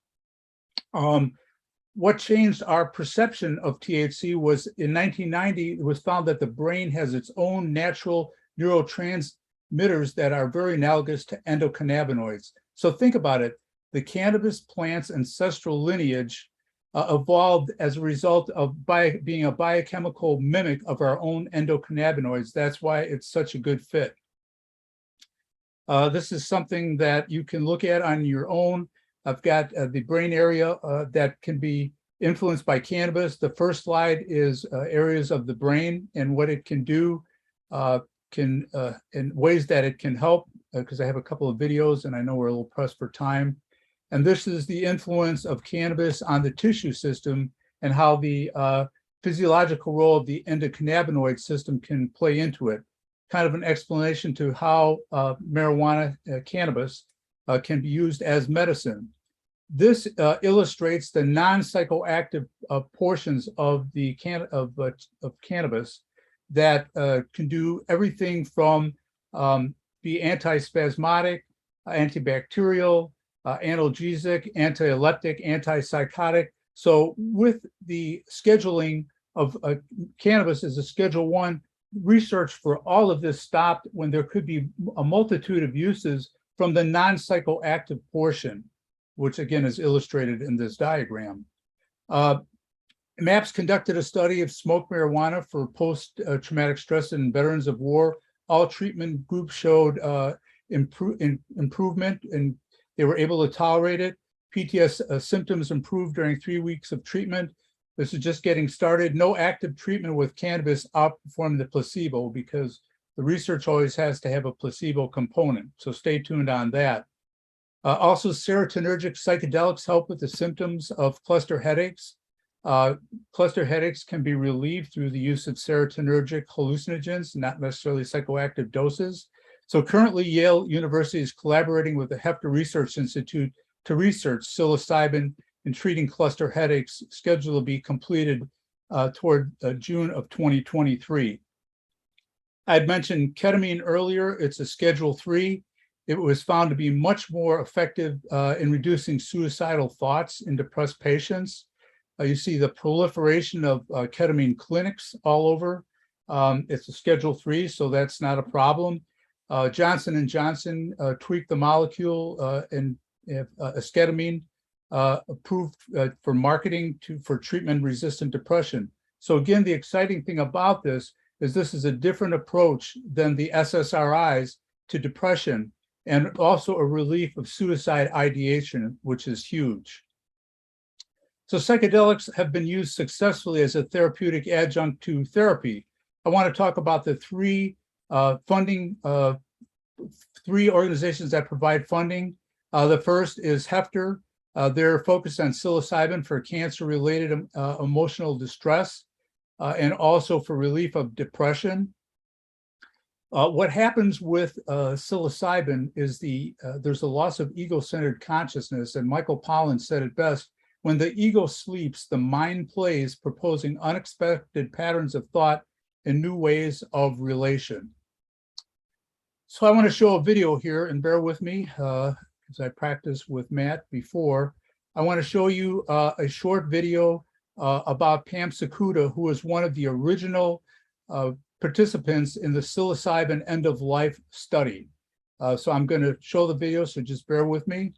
What changed our perception of THC was in 1990, it was found that the brain has its own natural neurotransmitters that are very analogous to endocannabinoids. So think about it. The cannabis plant's ancestral lineage evolved as a result of being a biochemical mimic of our own endocannabinoids. That's why it's such a good fit. This is something that you can look at on your own. I've got the brain area that can be influenced by cannabis. The first slide is areas of the brain and what it can do, in ways that it can help, because I have a couple of videos and I know we're a little pressed for time. And this is the influence of cannabis on the tissue system and how the physiological role of the endocannabinoid system can play into it. Kind of an explanation to how marijuana, cannabis, can be used as medicine. This illustrates the non-psychoactive portions of the cannabis that can do everything from be antispasmodic, antibacterial, analgesic, anti-epileptic, antipsychotic. So with the scheduling of cannabis as a Schedule 1, research for all of this stopped when there could be a multitude of uses from the non-psychoactive portion, which again is illustrated in this diagram. MAPS conducted a study of smoked marijuana for post-traumatic stress in veterans of war. All treatment groups showed improvement, and they were able to tolerate it. PTS symptoms improved during 3 weeks of treatment. This is just getting started. No active treatment with cannabis outperformed the placebo, because the research always has to have a placebo component. So stay tuned on that. Also, serotonergic psychedelics help with the symptoms of cluster headaches. Cluster headaches can be relieved through the use of serotonergic hallucinogens, not necessarily psychoactive doses. So currently, Yale University is collaborating with the Hefter Research Institute to research psilocybin in treating cluster headaches, scheduled to be completed toward June of 2023. I'd mentioned ketamine earlier. It's a Schedule 3. It was found to be much more effective in reducing suicidal thoughts in depressed patients. You see the proliferation of ketamine clinics all over. It's a Schedule 3, so that's not a problem. Johnson & Johnson tweaked the molecule and esketamine approved for marketing for treatment-resistant depression. So again, the exciting thing about this is a different approach than the SSRIs to depression, and also a relief of suicide ideation, which is huge. So psychedelics have been used successfully as a therapeutic adjunct to therapy. I want to talk about the three organizations that provide funding. The first is Hefter. They're focused on psilocybin for cancer-related emotional distress and also for relief of depression. What happens with psilocybin is there's a loss of ego-centered consciousness, and Michael Pollan said it best: when the ego sleeps, the mind plays, proposing unexpected patterns of thought and new ways of relation. So I want to show a video here, and bear with me, because I practiced with Matt before. I want to show you a short video about Pam Sakuda, who was one of the original participants in the psilocybin end-of-life study. So I'm going to show the video, so just bear with me.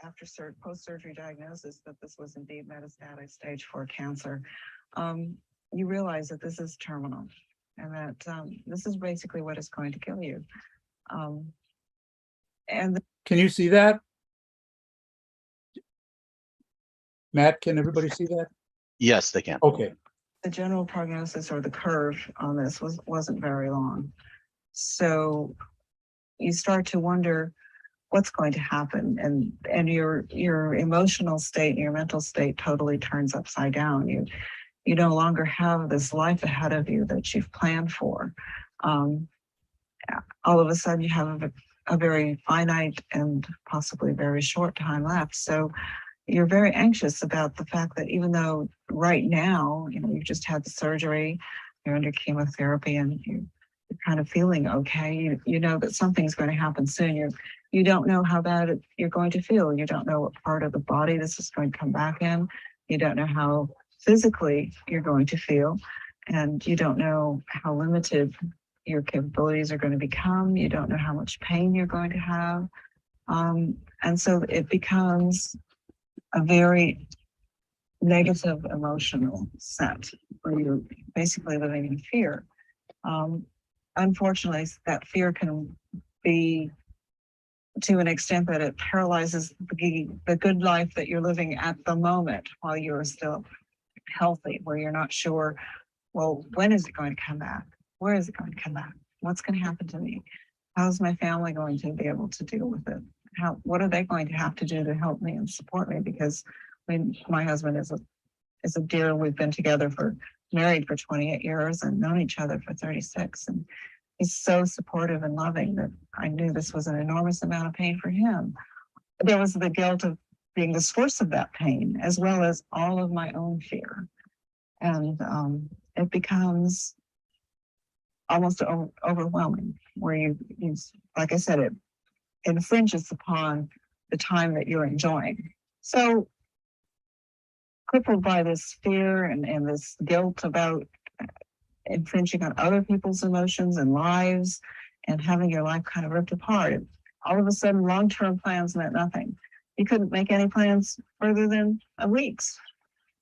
After post-surgery diagnosis that this was indeed metastatic stage 4 cancer, you realize that this is terminal, and that this is basically what is going to kill you. Can you see that? Matt, can everybody see that? Yes, they can. Okay. The general prognosis, or the curve on this, wasn't very long. So you start to wonder what's going to happen, and your emotional state and your mental state totally turns upside down. You no longer have this life ahead of you that you've planned for. All of a sudden you have a very finite and possibly very short time left. So you're very anxious about the fact that even though right now, you've just had the surgery, you're under chemotherapy, and you're kind of feeling okay, you know that something's going to happen soon. You don't know how bad you're going to feel. You don't know what part of the body this is going to come back in. You don't know how physically you're going to feel, and you don't know how limited your capabilities are going to become. You don't know how much pain you're going to have. And so it becomes a very negative emotional set where you're basically living in fear. Unfortunately, that fear can be to an extent that it paralyzes the good life that you're living at the moment while you're still healthy, where you're not sure, well, when is it going to come back? Where is it going to come back? What's going to happen to me? How's my family going to be able to deal with it? What are they going to have to do to help me and support me? Because my husband is a dear. We've been together married for 28 years and known each other for 36. And he's so supportive and loving that I knew this was an enormous amount of pain for him. There was the guilt of being the source of that pain, as well as all of my own fear. And it becomes almost overwhelming, where you, like I said, it infringes upon the time that you're enjoying. So, crippled by this fear and this guilt about infringing on other people's emotions and lives and having your life kind of ripped apart, all of a sudden long-term plans meant nothing. You couldn't make any plans further than a week's.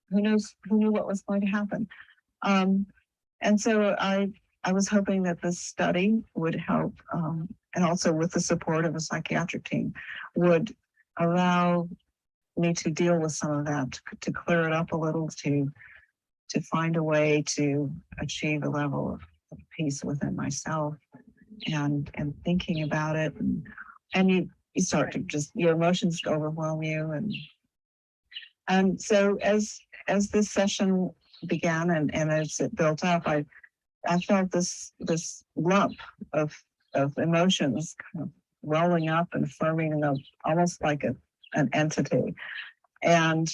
Who knew what was going to happen? And so I was hoping that this study would help, and also with the support of a psychiatric team, would allow me to deal with some of that, to clear it up a little, to find a way to achieve a level of peace within myself, and thinking about it, and you start to your emotions overwhelm you, and so as this session began and as it built up, I felt this lump of emotions kind of welling up and forming almost like an entity, and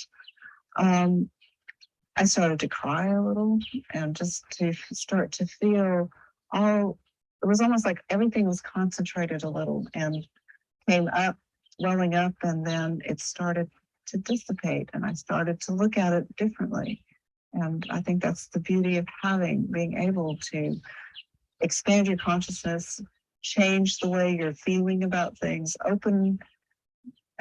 I started to cry a little, and just to start to feel it was almost like everything was concentrated a little and came up, welling up, and then it started to dissipate, and I started to look at it differently. And I think that's the beauty of being able to expand your consciousness, change the way you're feeling about things,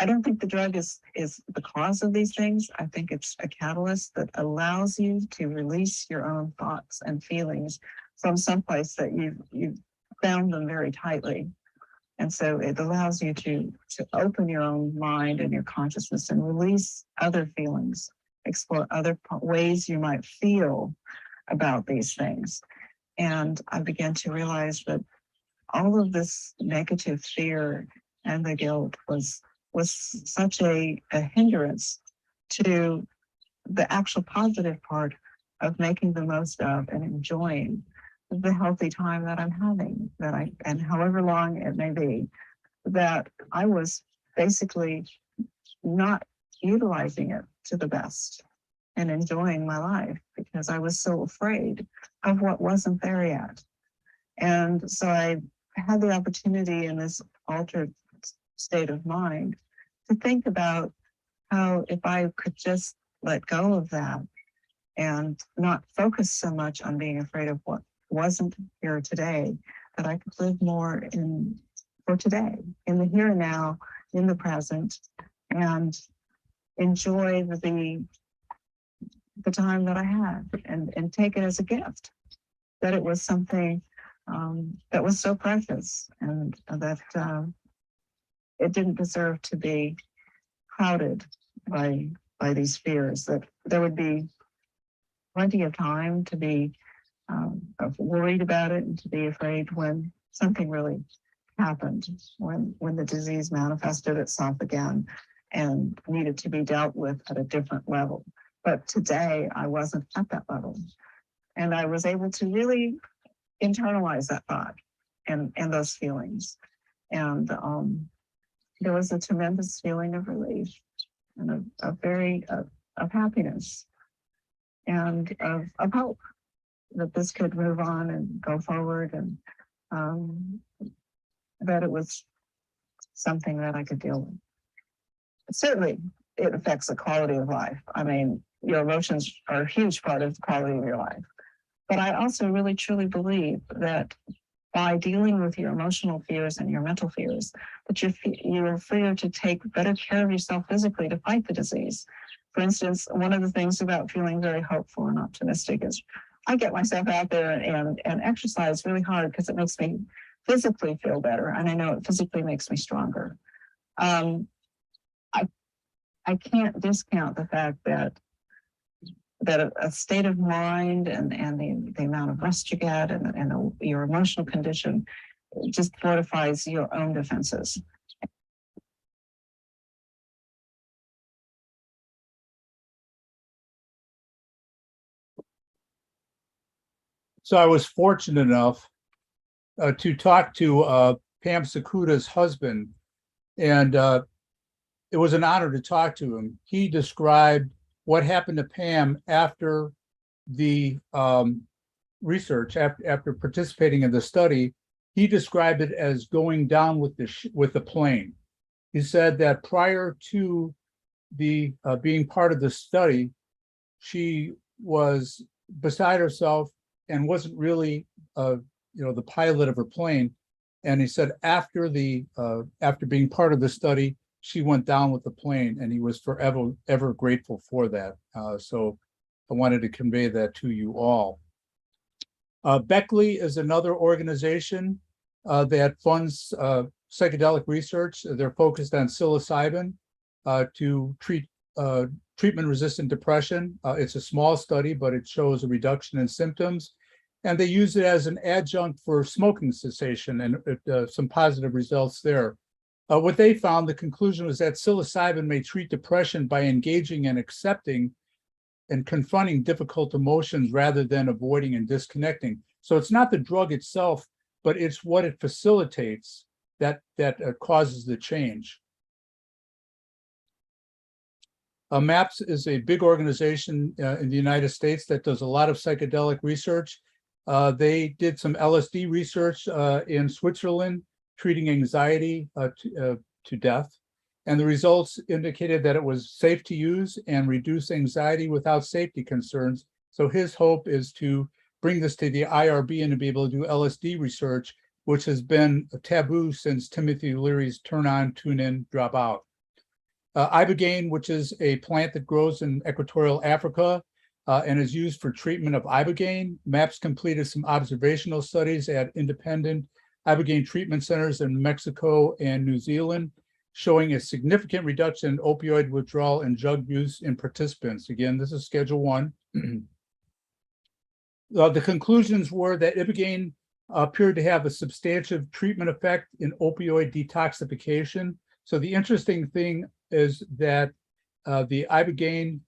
I don't think the drug is the cause of these things. I think it's a catalyst that allows you to release your own thoughts and feelings from someplace that you've bound them very tightly. And so it allows you to open your own mind and your consciousness and release other feelings, explore other ways you might feel about these things. And I began to realize that all of this negative fear and the guilt was such a hindrance to the actual positive part of making the most of and enjoying the healthy time that I'm having, and however long it may be, that I was basically not utilizing it to the best and enjoying my life because I was so afraid of what wasn't there yet. And so I had the opportunity in this altered state of mind to think about how if I could just let go of that and not focus so much on being afraid of what wasn't here today, that I could live more for today, in the here and now, in the present, and enjoy the time that I had, and take it as a gift, that it was something that was so precious, and that it didn't deserve to be clouded by these fears, that there would be plenty of time to be worried about it and to be afraid when something really happened, when the disease manifested itself again and needed to be dealt with at a different level. But today I wasn't at that level, and I was able to really internalize that thought and those feelings, and there was a tremendous feeling of relief and of happiness and of hope that this could move on and go forward, and that it was something that I could deal with. Certainly, it affects the quality of life. I mean, your emotions are a huge part of the quality of your life. But I also really truly believe that by dealing with your emotional fears and your mental fears, that you're freer to take better care of yourself physically to fight the disease. For instance, one of the things about feeling very hopeful and optimistic is I get myself out there and exercise really hard because it makes me physically feel better, and I know it physically makes me stronger. Um, I can't discount the fact that a state of mind and the amount of rest you get and your emotional condition just fortifies your own defenses. So I was fortunate enough to talk to Pam Sakuta's husband, and it was an honor to talk to him. He described what happened to Pam after the research, after participating in the study. He described it as going down with the plane. He said that prior to the being part of the study, she was beside herself and wasn't really the pilot of her plane. And he said after being part of the study, she went down with the plane, and he was forever ever grateful for that. So I wanted to convey that to you all. Beckley is another organization that funds psychedelic research. They're focused on psilocybin to treat treatment-resistant depression. It's a small study, but it shows a reduction in symptoms. And they use it as an adjunct for smoking cessation, and some positive results there. What they found, the conclusion was that psilocybin may treat depression by engaging and accepting and confronting difficult emotions rather than avoiding and disconnecting. So it's not the drug itself, but it's what it facilitates that causes the change. MAPS is a big organization in the United States that does a lot of psychedelic research. They did some LSD research in Switzerland, treating anxiety to death. And the results indicated that it was safe to use and reduce anxiety without safety concerns. So his hope is to bring this to the IRB and to be able to do LSD research, which has been a taboo since Timothy Leary's turn on, tune in, drop out. Ibogaine, which is a plant that grows in equatorial Africa and is used for treatment of ibogaine. MAPS completed some observational studies at independent ibogaine treatment centers in Mexico and New Zealand, showing a significant reduction in opioid withdrawal and drug use in participants. Again, this is Schedule 1. The conclusions were that ibogaine appeared to have a substantial treatment effect in opioid detoxification. So the interesting thing is that the ibogaine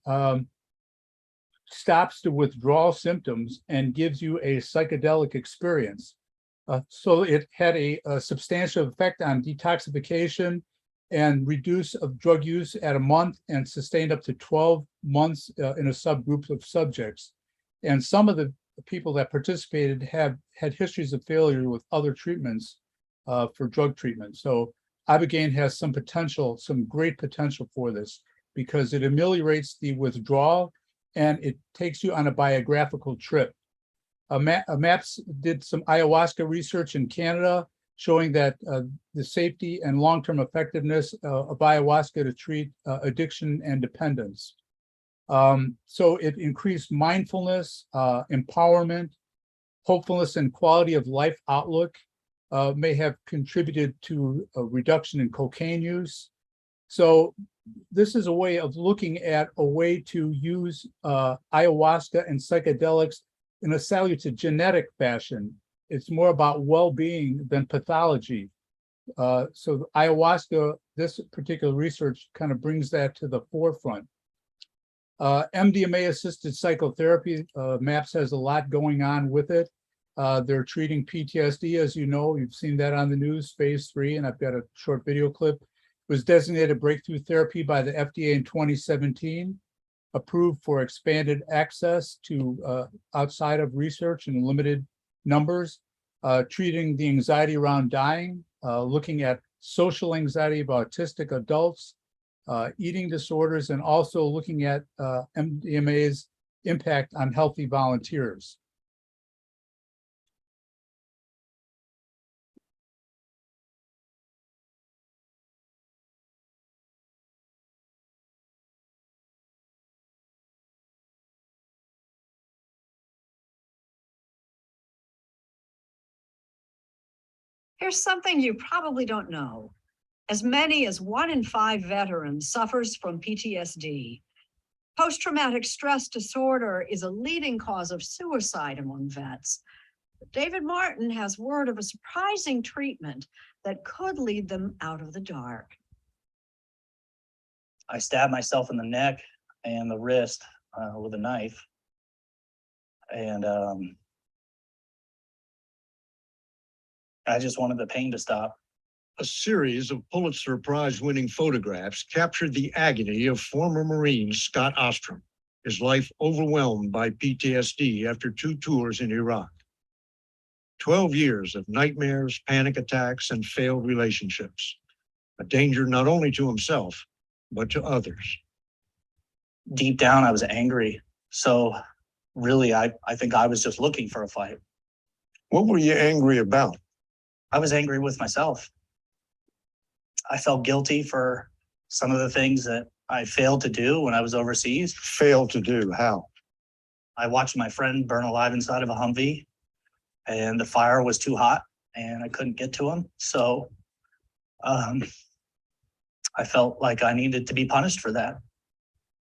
stops the withdrawal symptoms and gives you a psychedelic experience. So it had a substantial effect on detoxification and reduce of drug use at a month and sustained up to 12 months in a subgroup of subjects. And some of the people that participated have had histories of failure with other treatments for drug treatment. So ibogaine has some potential, some great potential for this, because it ameliorates the withdrawal and it takes you on a biographical trip. MAPS did some ayahuasca research in Canada, showing that the safety and long-term effectiveness of ayahuasca to treat addiction and dependence. So it increased mindfulness, empowerment, hopefulness, and quality of life outlook. May have contributed to a reduction in cocaine use. So this is a way of looking at a way to use ayahuasca and psychedelics in a salutogenetic fashion. It's more about well-being than pathology. So the ayahuasca, this particular research kind of brings that to the forefront. MDMA-assisted psychotherapy, MAPS has a lot going on with it. They're treating PTSD, as you know, you've seen that on the news, phase 3, and I've got a short video clip. It was designated breakthrough therapy by the FDA in 2017, approved for expanded access to outside of research in limited numbers, treating the anxiety around dying, looking at social anxiety of autistic adults, eating disorders, and also looking at MDMA's impact on healthy volunteers. Here's something you probably don't know. As many as 1 in 5 veterans suffers from PTSD. Post-traumatic stress disorder is a leading cause of suicide among vets. David Martin has word of a surprising treatment that could lead them out of the dark. I stabbed myself in the neck and the wrist with a knife. And I just wanted the pain to stop. A series of Pulitzer Prize-winning photographs captured the agony of former Marine Scott Ostrom, his life overwhelmed by PTSD after 2 tours in Iraq. 12 years of nightmares, panic attacks, and failed relationships. A danger not only to himself, but to others. Deep down, I was angry. So really, I think I was just looking for a fight. What were you angry about? I was angry with myself. I felt guilty for some of the things that I failed to do when I was overseas. Failed to do, how? I watched my friend burn alive inside of a Humvee, and the fire was too hot and I couldn't get to him. So I felt like I needed to be punished for that.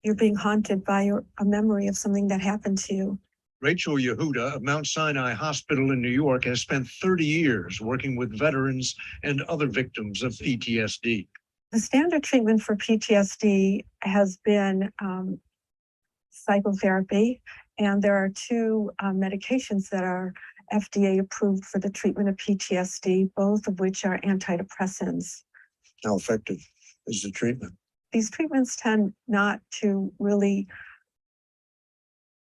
You're being haunted by a memory of something that happened to you. Rachel Yehuda of Mount Sinai Hospital in New York has spent 30 years working with veterans and other victims of PTSD. The standard treatment for PTSD has been psychotherapy, and there are 2 medications that are FDA approved for the treatment of PTSD, both of which are antidepressants. How effective is the treatment? These treatments tend not to really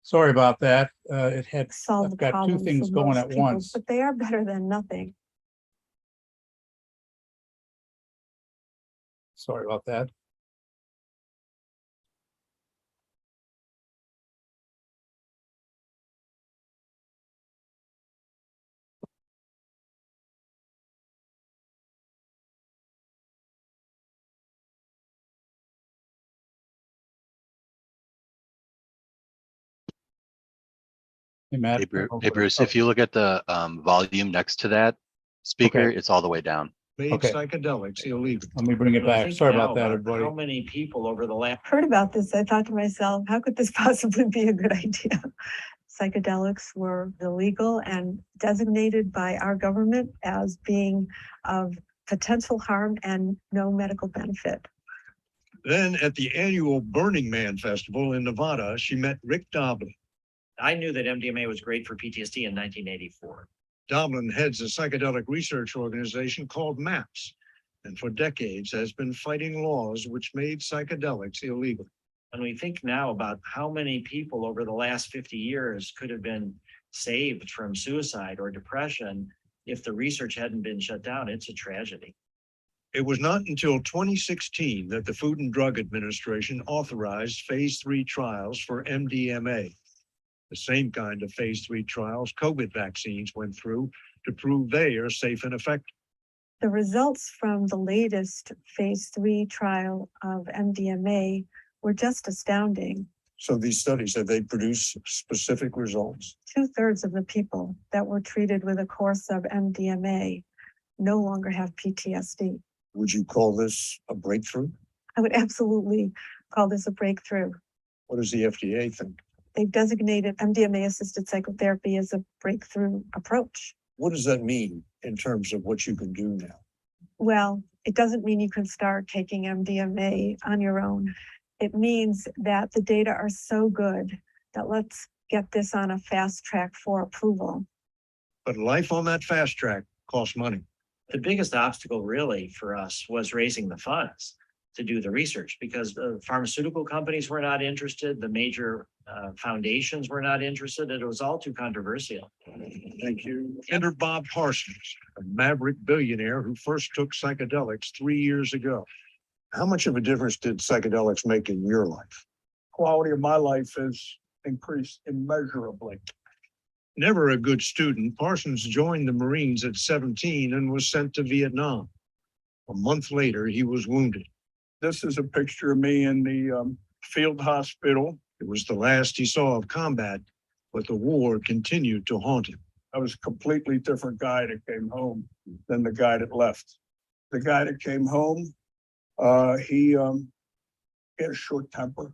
Sorry about that. I've solve the got 2 problem things for going most at people, once. but they are better than nothing. Sorry about that. Hey, Matt. Hey, Bruce, if you look at the volume next to that speaker, Okay. it's all the way down. Made Okay. psychedelics illegal. Let me bring it back. Sorry about that, everybody. How many people over the last Heard about this, I thought to myself, how could this possibly be a good idea? Psychedelics were illegal and designated by our government as being of potential harm and no medical benefit. Then at the annual Burning Man Festival in Nevada, she met Rick Doblin. I knew that MDMA was great for PTSD in 1984. Doblin heads a psychedelic research organization called MAPS, and for decades has been fighting laws which made psychedelics illegal. When we think now about how many people over the last 50 years could have been saved from suicide or depression if the research hadn't been shut down, it's a tragedy. It was not until 2016 that the Food and Drug Administration authorized phase 3 trials for MDMA. The same kind of phase 3 trials COVID vaccines went through to prove they are safe and effective. The results from the latest phase 3 trial of MDMA were just astounding. So these studies, have they produced specific results? 2/3 of the people that were treated with a course of MDMA no longer have PTSD. Would you call this a breakthrough? I would absolutely call this a breakthrough. What does the FDA think? They've designated MDMA-assisted psychotherapy as a breakthrough approach. What does that mean in terms of what you can do now? Well, it doesn't mean you can start taking MDMA on your own. It means that the data are so good that let's get this on a fast track for approval. But life on that fast track costs money. The biggest obstacle really for us was raising the funds to do the research because the pharmaceutical companies were not interested, the major foundations were not interested. It was all too controversial. Thank you. Enter Bob Parsons, a maverick billionaire who first took psychedelics 3 years ago. How much of a difference did psychedelics make in your life? Quality of my life has increased immeasurably. Never a good student, Parsons joined the Marines at 17 and was sent to Vietnam. A month later, he was wounded. This is a picture of me in the field hospital. It was the last he saw of combat, but the war continued to haunt him. I was a completely different guy that came home than the guy that left. The guy that came home, he had a short temper,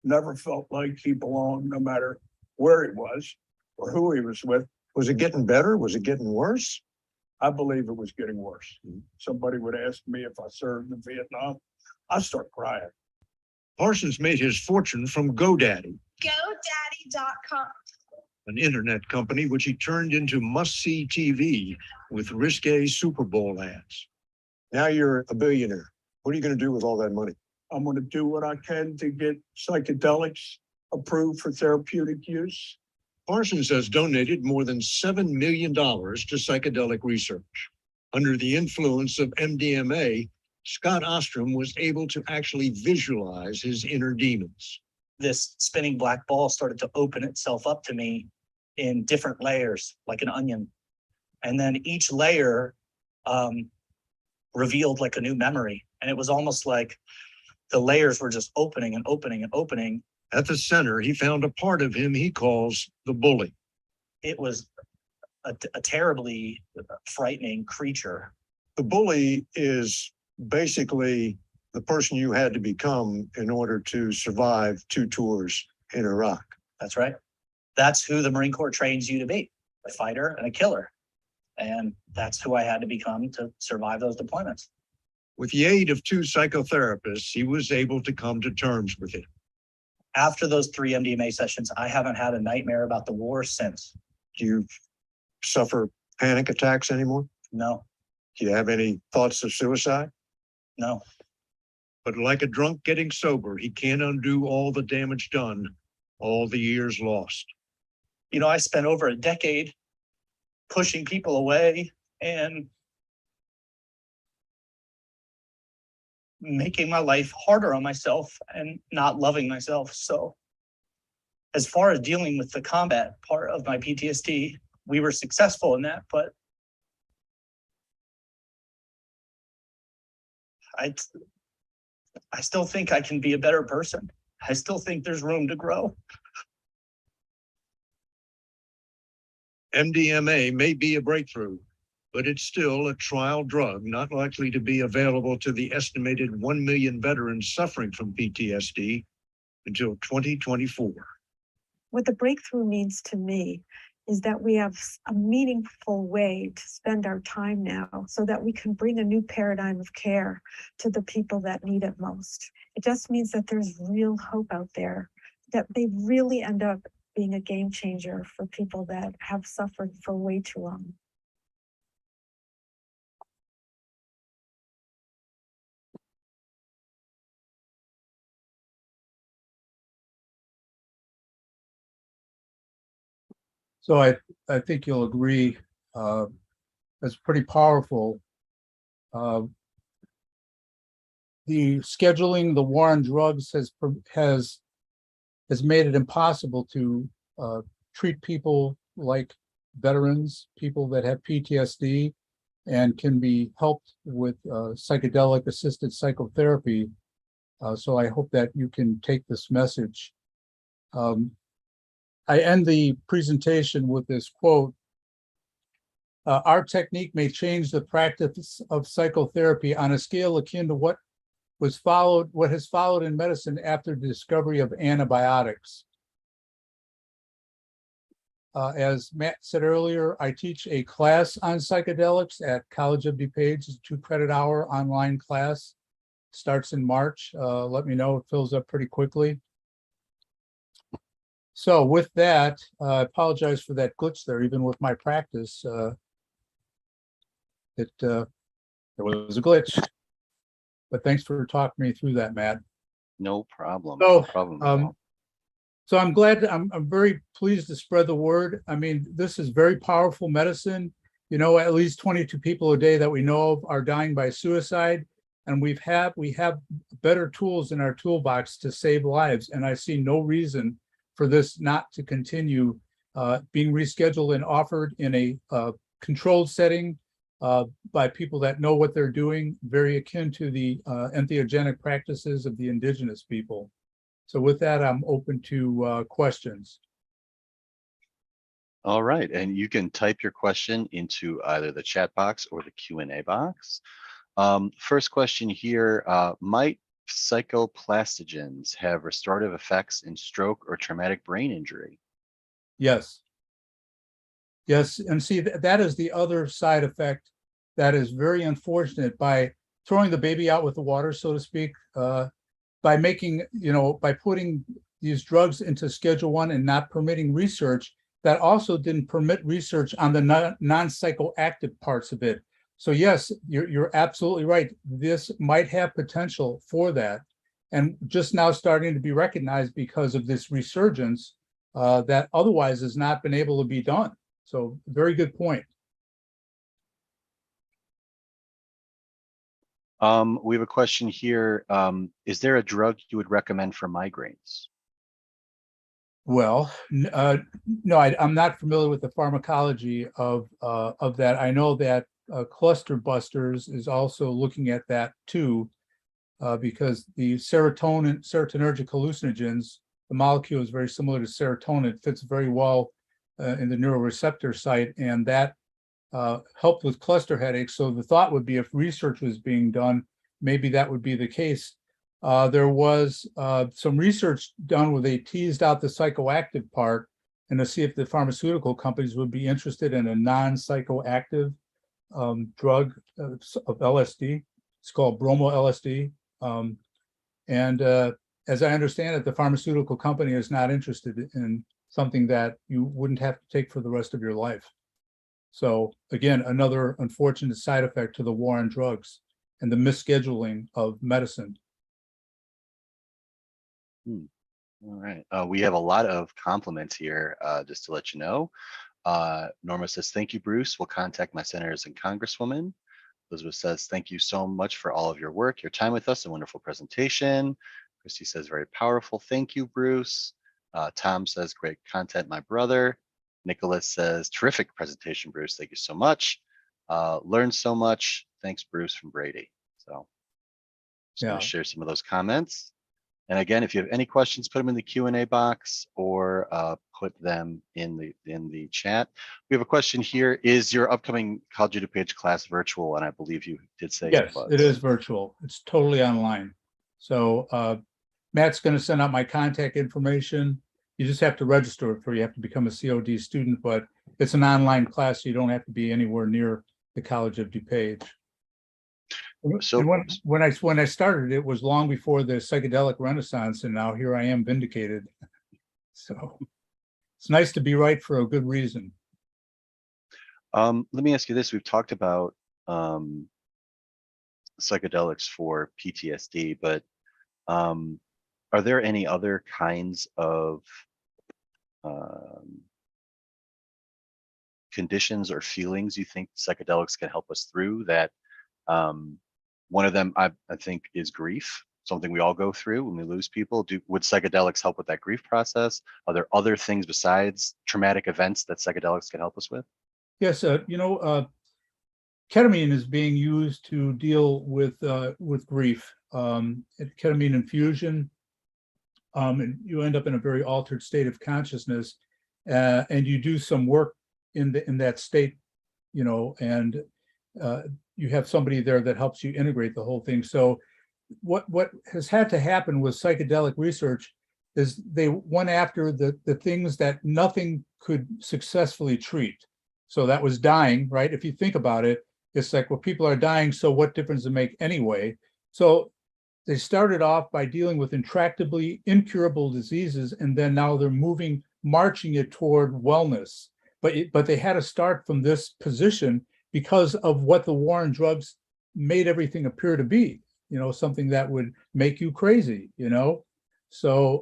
never felt like he belonged no matter where he was or who he was with. Was it getting better? Was it getting worse? I believe it was getting worse. Somebody would ask me if I served in Vietnam, I'd start crying. Parsons made his fortune from GoDaddy, GoDaddy.com. an internet company which he turned into must-see TV with risque Super Bowl ads. Now you're a billionaire. What are you going to do with all that money? I'm going to do what I can to get psychedelics approved for therapeutic use. Parsons has donated more than $7 million to psychedelic research. Under the influence of MDMA, Scott Ostrom was able to actually visualize his inner demons. This spinning black ball started to open itself up to me in different layers, like an onion. And then each layer revealed like a new memory. And it was almost like the layers were just opening and opening and opening. At the center, he found a part of him he calls the bully. It was a terribly frightening creature. The bully is basically the person you had to become in order to survive 2 tours in Iraq. That's right. That's who the Marine Corps trains you to be, a fighter and a killer. And that's who I had to become to survive those deployments. With the aid of 2 psychotherapists, he was able to come to terms with it. After those 3 MDMA sessions, I haven't had a nightmare about the war since. Do you suffer panic attacks anymore? No, Do you have any thoughts of suicide? no. But like a drunk getting sober, he can't undo all the damage done, all the years lost. You know, I spent over a decade pushing people away and making my life harder on myself and not loving myself. So as far as dealing with the combat part of my PTSD, we were successful in that, but I still think I can be a better person. I still think there's room to grow. MDMA may be a breakthrough, but it's still a trial drug not likely to be available to the estimated 1 million veterans suffering from PTSD until 2024. What the breakthrough means to me is that we have a meaningful way to spend our time now so that we can bring a new paradigm of care to the people that need it most. It just means that there's real hope out there, that they really end up being a game changer for people that have suffered for way too long. So I think you'll agree, that's pretty powerful. The scheduling the war on drugs has made it impossible to treat people like veterans, people that have PTSD, and can be helped with psychedelic assisted psychotherapy. So I hope that you can take this message. I end the presentation with this quote. Our technique may change the practice of psychotherapy on a scale akin to what has followed in medicine after the discovery of antibiotics. As Matt said earlier, I teach a class on psychedelics at College of DuPage. It's a 2-credit-hour online class. Starts in March. Let me know, it fills up pretty quickly. So with that, I apologize for that glitch there. Even with my practice, there was a glitch. But thanks for talking me through that, Matt. No problem. So, No problem. At all. So I'm glad, I'm very pleased to spread the word. I mean, this is very powerful medicine. You know, at least 22 people a day that we know of are dying by suicide. And we have better tools in our toolbox to save lives. And I see no reason for this not to continue being rescheduled and offered in a controlled setting by people that know what they're doing, very akin to the entheogenic practices of the indigenous people. So with that, I'm open to questions. All right, and you can type your question into either the chat box or the Q&A box. First question here, might psychoplastogens have restorative effects in stroke or traumatic brain injury? Yes. Yes, and see, that is the other side effect that is very unfortunate. By throwing the baby out with the water, so to speak, by making, by putting these drugs into Schedule 1 and not permitting research, that also didn't permit research on the non-psychoactive parts of it. So yes, you're absolutely right. This might have potential for that, and just now starting to be recognized because of this resurgence that otherwise has not been able to be done. So very good point. We have a question here. Is there a drug you would recommend for migraines? Well, no, I'm not familiar with the pharmacology of that. I know that Cluster Busters is also looking at that too, because the serotonergic hallucinogens, the molecule is very similar to serotonin. It fits very well in the neuroreceptor site, and that helped with cluster headaches. So the thought would be, if research was being done, maybe that would be the case. There was some research done where they teased out the psychoactive part and to see if the pharmaceutical companies would be interested in a non-psychoactive drug of LSD. It's called bromo LSD. And as I understand it, the pharmaceutical company is not interested in something that you wouldn't have to take for the rest of your life. So again, another unfortunate side effect to the war on drugs and the misscheduling of medicine. All right. We have a lot of compliments here, just to let you know. Norma says, thank you, Bruce. We'll contact my senators and congresswomen. Elizabeth says, thank you so much for all of your work, your time with us, a wonderful presentation. Christy says, very powerful. Thank you, Bruce. Tom says, great content, my brother. Nicholas says, terrific presentation, Bruce. Thank you so much. Learned so much. Thanks, Bruce, from Brady. So just going to share some of those comments. And again, if you have any questions, put them in the Q&A box or put them in the chat. We have a question here. Is your upcoming College of DuPage class virtual? And I believe you did say yes, it was. It is virtual. It's totally online. So Matt's going to send out my contact information. You just have to register for it. You have to become a COD student, but it's an online class, so you don't have to be anywhere near the College of DuPage. So when I started, it was long before the psychedelic renaissance, and now here I am vindicated. So it's nice to be right for a good reason. Let me ask you this. We've talked about psychedelics for PTSD, but are there any other kinds of conditions or feelings you think psychedelics can help us through? That one of them, I think, is grief, something we all go through when we lose people. Would psychedelics help with that grief process? Are there other things besides traumatic events that psychedelics can help us with? Yes, ketamine is being used to deal with grief. Ketamine infusion, and you end up in a very altered state of consciousness, and you do some work in that state, and you have somebody there that helps you integrate the whole thing. So what has had to happen with psychedelic research is they went after the things that nothing could successfully treat. So that was dying, right? If you think about it, it's like, well, people are dying, so what difference does it make anyway? So they started off by dealing with intractably incurable diseases, and then now they're marching it toward wellness. But they had to start from this position because of what the war on drugs made everything appear to be, something that would make you crazy, So,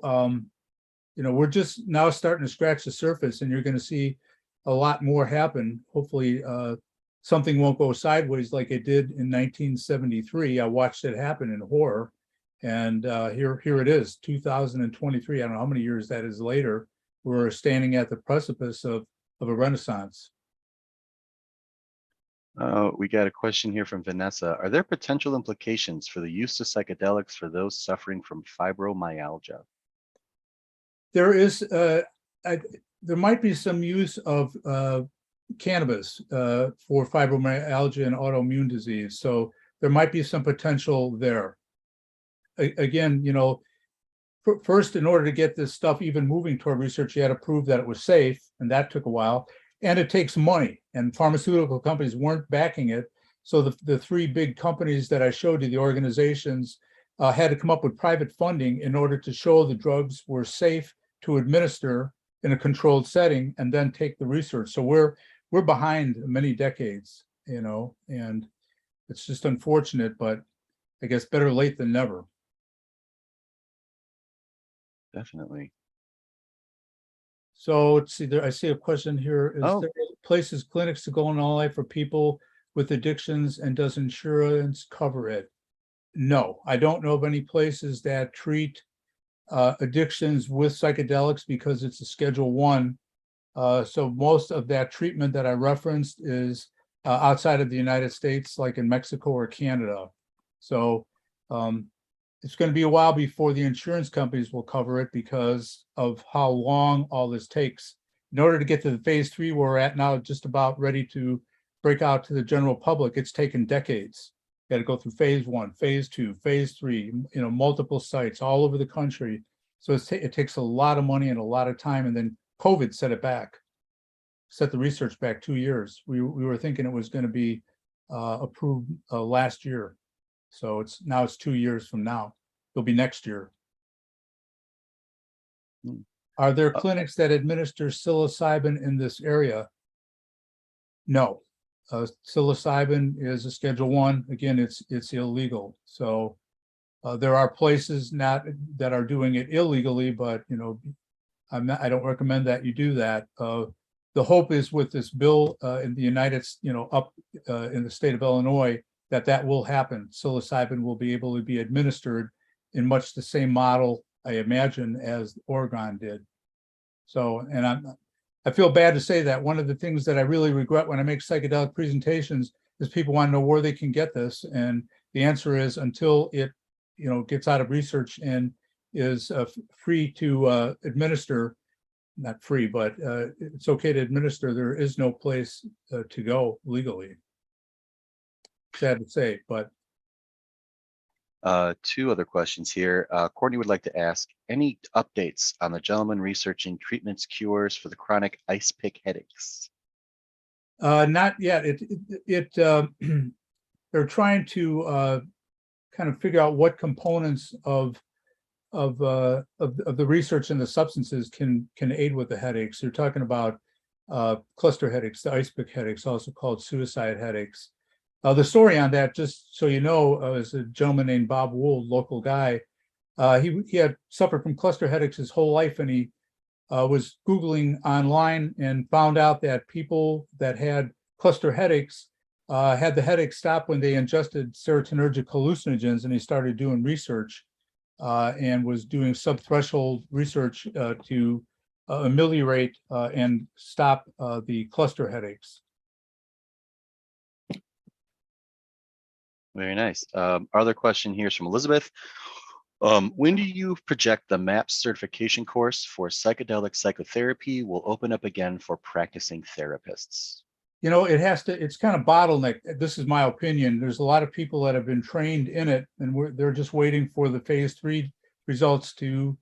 we're just now starting to scratch the surface, and you're going to see a lot more happen. Hopefully, something won't go sideways like it did in 1973. I watched it happen in horror. And here it is, 2023. I don't know how many years that is later. We're standing at the precipice of a renaissance. We got a question here from Vanessa. Are there potential implications for the use of psychedelics for those suffering from fibromyalgia? There is, there might be some use of cannabis for fibromyalgia and autoimmune disease. So there might be some potential there. Again, you know, first, in order to get this stuff even moving toward research, you had to prove that it was safe, and that took a while. And it takes money, and pharmaceutical companies weren't backing it. So the three big companies that I showed you, the organizations, had to come up with private funding in order to show the drugs were safe to administer in a controlled setting and then take the research. So we're behind many decades, you know, and it's just unfortunate, but I guess better late than never. Definitely. So let's see there. I see a question here. Is Oh. there places, clinics to go in all life for people with addictions, and does insurance cover it? No, I don't know of any places that treat addictions with psychedelics because it's a Schedule 1. So most of that treatment that I referenced is outside of the United States, like in Mexico or Canada. So it's going to be a while before the insurance companies will cover it because of how long all this takes. In order to get to the phase 3 where we're at now, just about ready to break out to the general public, it's taken decades. You got to go through phase 1, phase 2, phase 3, you know, multiple sites all over the country. So it takes a lot of money and a lot of time. And then COVID set it back, set the research back 2 years. We were thinking it was going to be approved last year. So it's 2 years from now. It'll be next year. Are there clinics that administer psilocybin in this area? No. Psilocybin is a Schedule 1. Again, it's illegal. So there are places not that are doing it illegally, but you know, I don't recommend that you do that. The hope is with this bill in the up in the state of Illinois, that will happen. Psilocybin will be able to be administered in much the same model, I imagine, as Oregon did. So, and I feel bad to say that. One of the things that I really regret when I make psychedelic presentations is people want to know where they can get this, and the answer is until it, you know, gets out of research and is free to administer. Not free, but it's okay to administer. There is no place to go legally. Sad to say, but. Two other questions here. Courtney would like to ask, any updates on the gentleman researching treatments, cures for the chronic ice pick headaches? Not yet. They're trying to kind of figure out what components of the research and the substances can aid with the headaches. They're talking about cluster headaches, the ice pick headaches, also called suicide headaches. The story on that, just so you know, is a gentleman named Bob Wool, local guy. He had suffered from cluster headaches his whole life, and he was Googling online and found out that people that had cluster headaches had the headaches stop when they ingested serotonergic hallucinogens, and he started doing research and was doing subthreshold research to ameliorate and stop the cluster headaches. Very nice. Other question here is from Elizabeth. When do you project the MAPS certification course for psychedelic psychotherapy will open up again for practicing therapists? You know, it's kind of bottlenecked. This is my opinion. There's a lot of people that have been trained in it, and they're just waiting for the phase 3 results to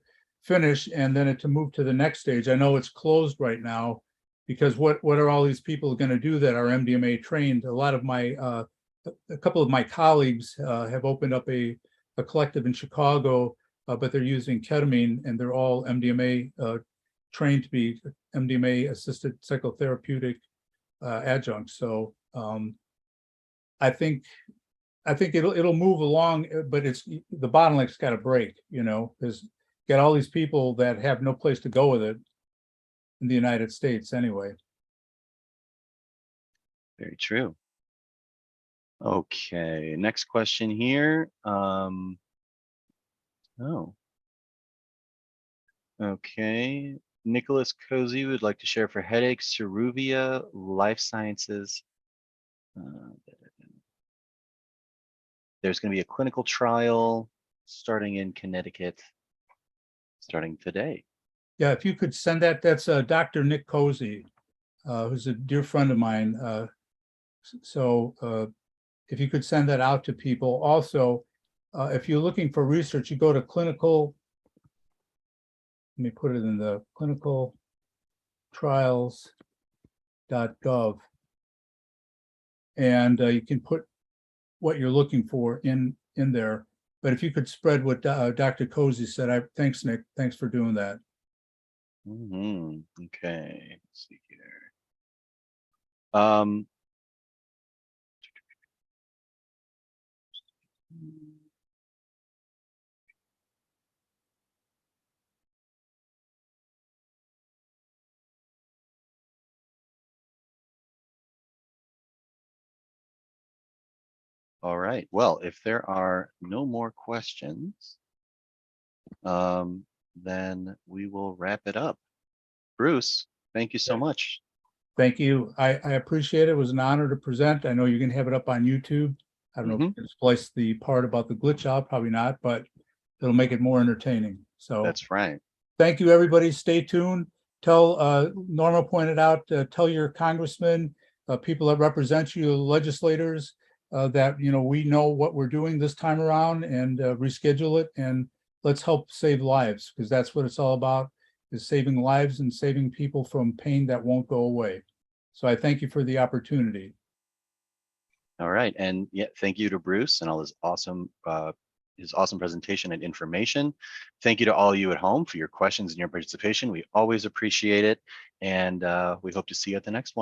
finish and then to move to the next stage. I know it's closed right now because what are all these people going to do that are MDMA trained? A couple of my colleagues have opened up a collective in Chicago, but they're using ketamine, and they're all MDMA trained to be MDMA assisted psychotherapeutic adjuncts. So I think it'll move along, but the bottleneck's got to break. You know, there's got all these people that have no place to go with it in the United States anyway. Very true. Okay, next question here. Okay. Nicholas Cozy would like to share for headaches, Ceruvia, Life Sciences. There's going to be a clinical trial starting in Connecticut, starting today. Yeah, if you could send that, that's Dr. Nick Cozy, who's a dear friend of mine. So if you could send that out to people. Also, if you're looking for research, you go to clinical, let me put it in the clinicaltrials.gov. And you can put what you're looking for in there. But if you could spread what Dr. Cozy said, thanks, Nick. Thanks for doing that. Okay, let's see here. Um, all right. Well, if there are no more questions, then we will wrap it up. Bruce, thank you so much. Thank you. I appreciate it. It was an honor to present. I know you're going to have it up on YouTube. I don't know if you can splice the part about the glitch out, probably not, but it'll make it more entertaining. So That's right. thank you, everybody. Stay tuned. Tell, Norma pointed out, tell your congressmen, people that represent you, legislators, that, we know what we're doing this time around, and reschedule it, and let's help save lives, because that's what it's all about, is saving lives and saving people from pain that won't go away. So I thank you for the opportunity. All right. And yeah, thank you to Bruce and all his awesome presentation and information. Thank you to all you at home for your questions and your participation. We always appreciate it. And we hope to see you at the next one.